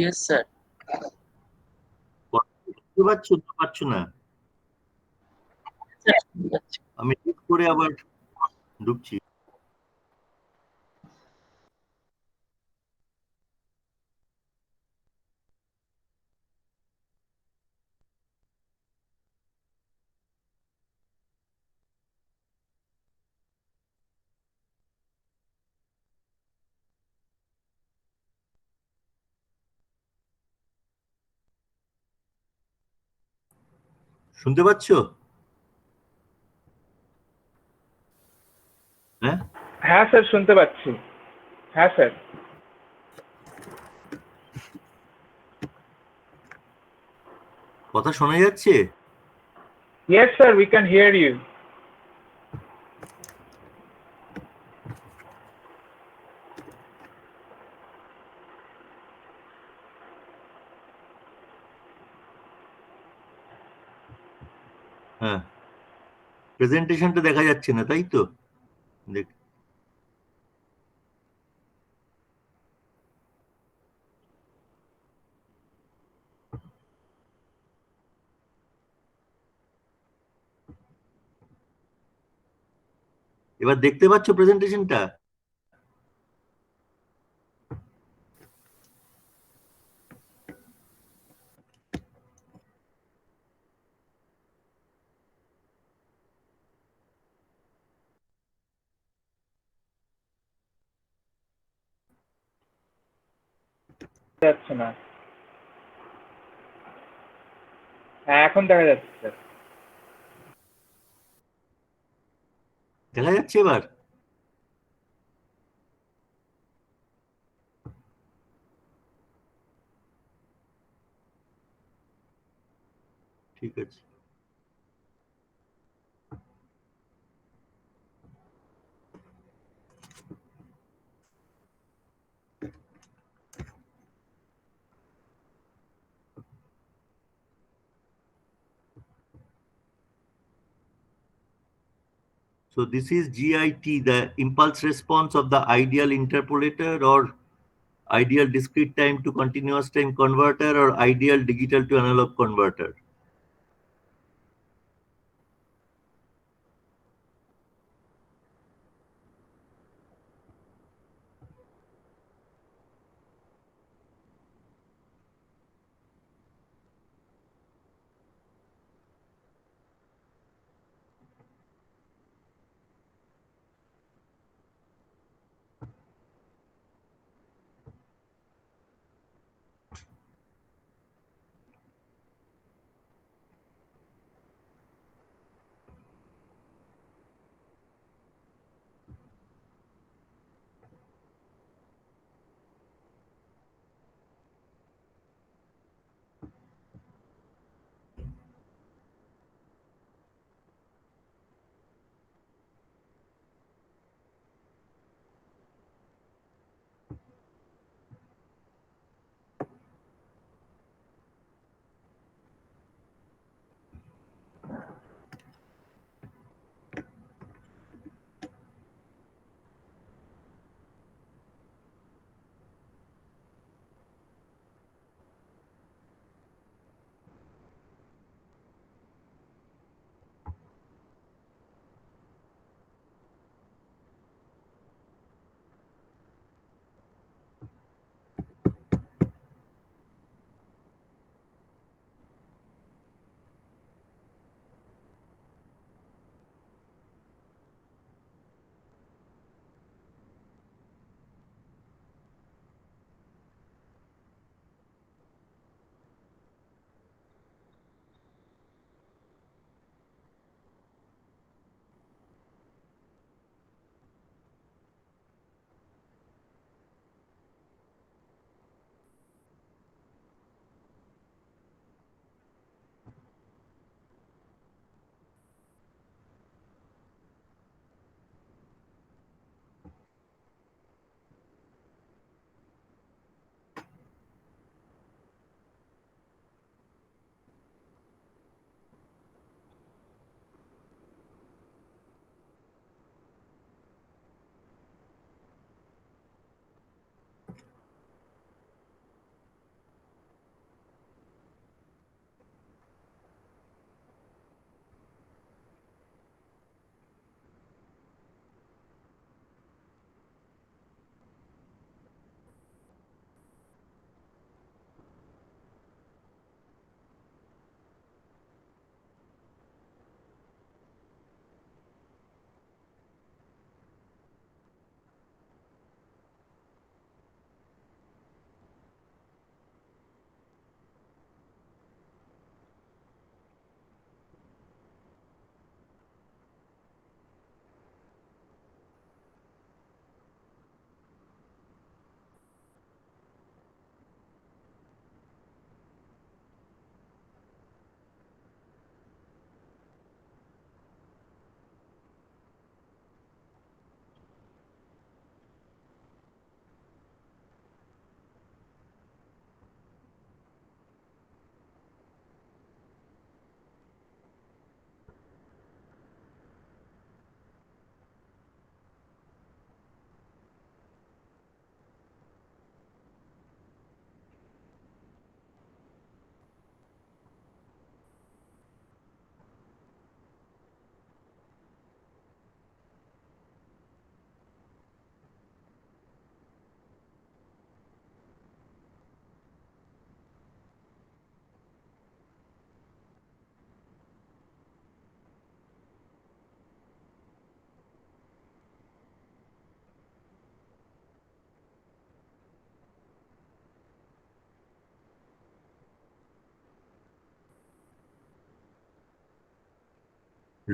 Yes, sir. বুঝতে পারছো না পারছো না? Sir, আমি ঠিক করে আবার ঢুকছি। শুনতে পাচ্ছো? হ্যাঁ, হ্যাঁ স্যার, শুনতে পাচ্ছি। হ্যাঁ স্যার। কথা শোনা যাচ্ছে? Yes sir, we can hear you. হ্যাঁ, প্রেজেন্টেশনটা দেখা যাচ্ছে না, তাই তো? দেখ, এবার দেখতে পাচ্ছ প্রেজেন্টেশনটা? যাচ্ছে না। হ্যাঁ, এখন দেখা যাচ্ছে স্যার। দেখা যাচ্ছে এবার? ঠিক আছে। So this is GIT, the impulse response of the ideal interpolator or ideal discrete time to continuous time converter or ideal digital to analog converter.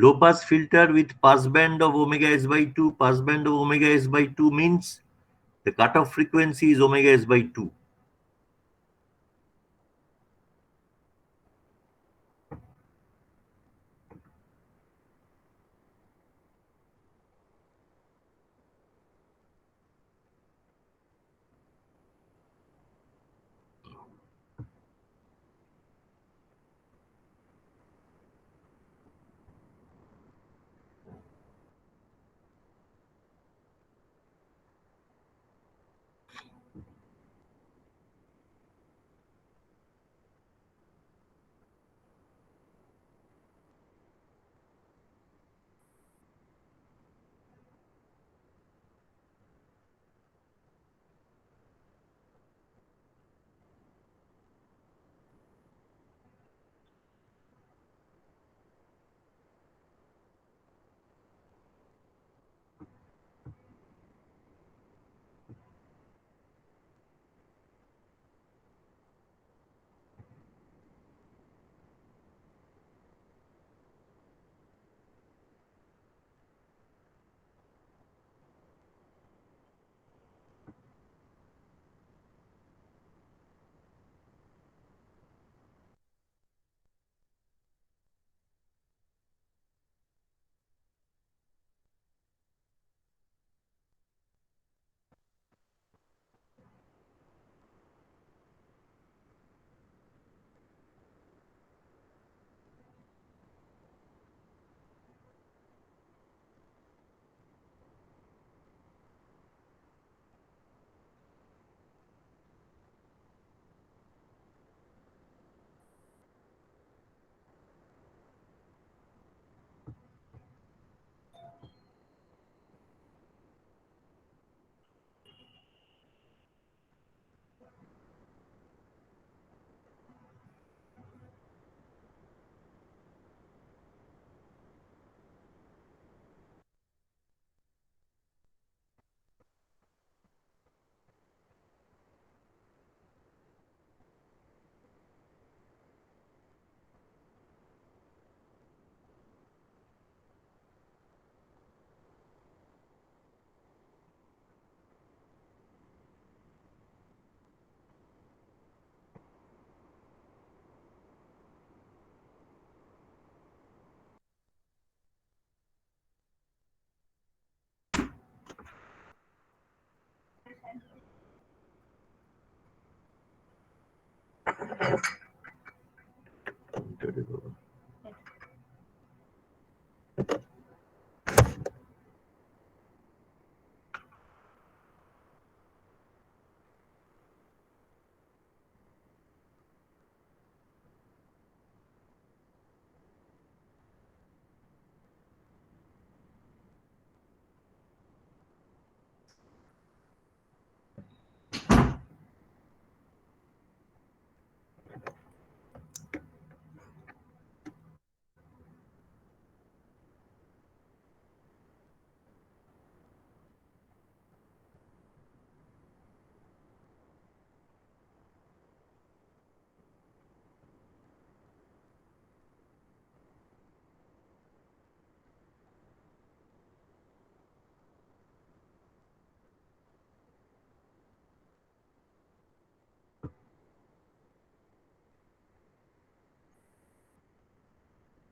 low pass filter with pass band of omega s by 2, pass band of omega s by 2 means the cutoff frequency is omega s by 2.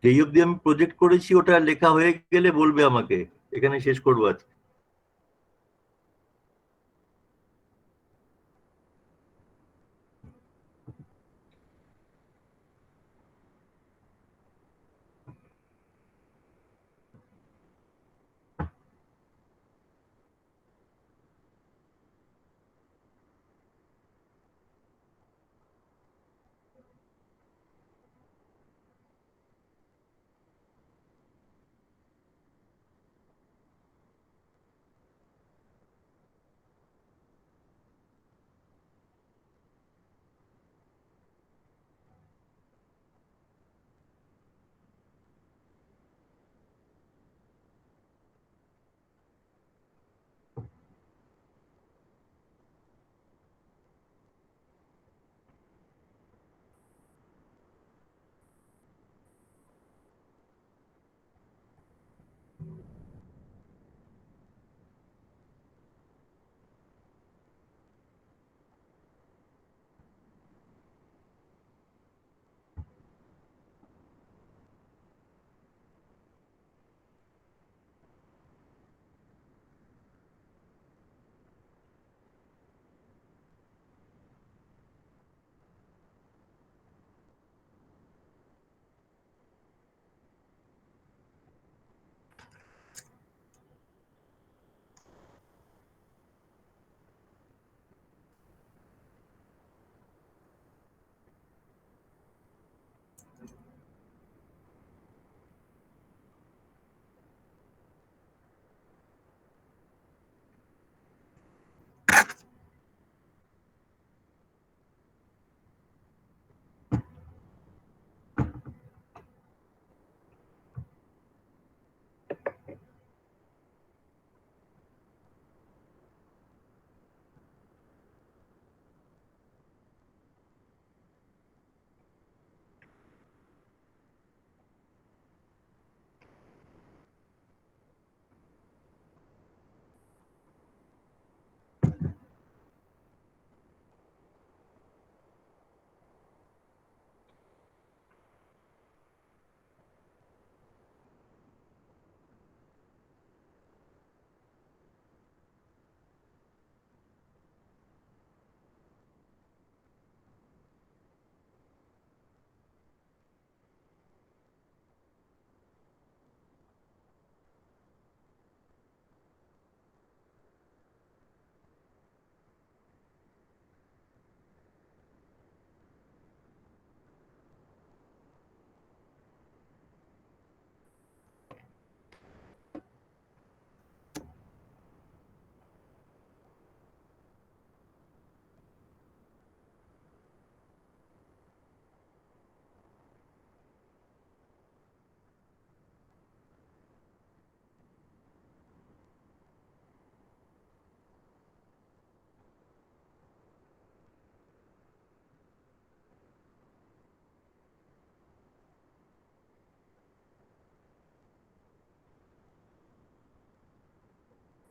যেই অবধি আমি project করেছি ওটা লেখা হয়ে গেলে বলবে আমাকে, এখানে শেষ করবো আজকে।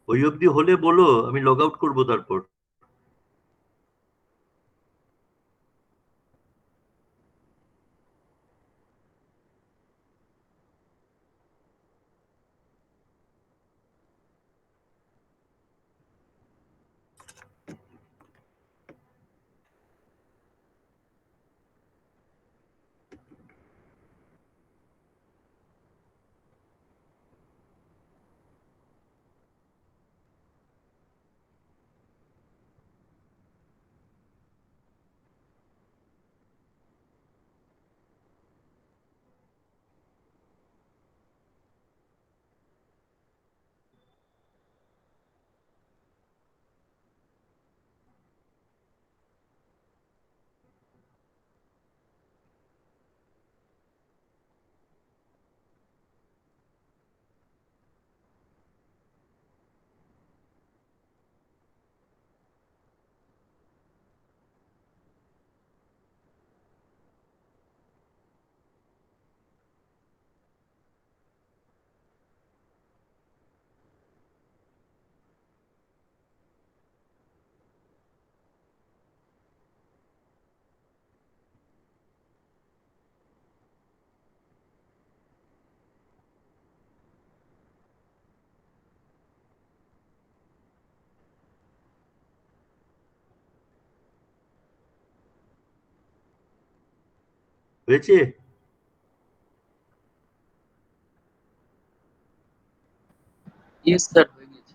ওই অবধি হলে বলো, আমি লগ আউট করবো তারপর। হয়েছে? Yes, sir. হয়ে গেছে।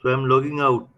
So I'm logging out.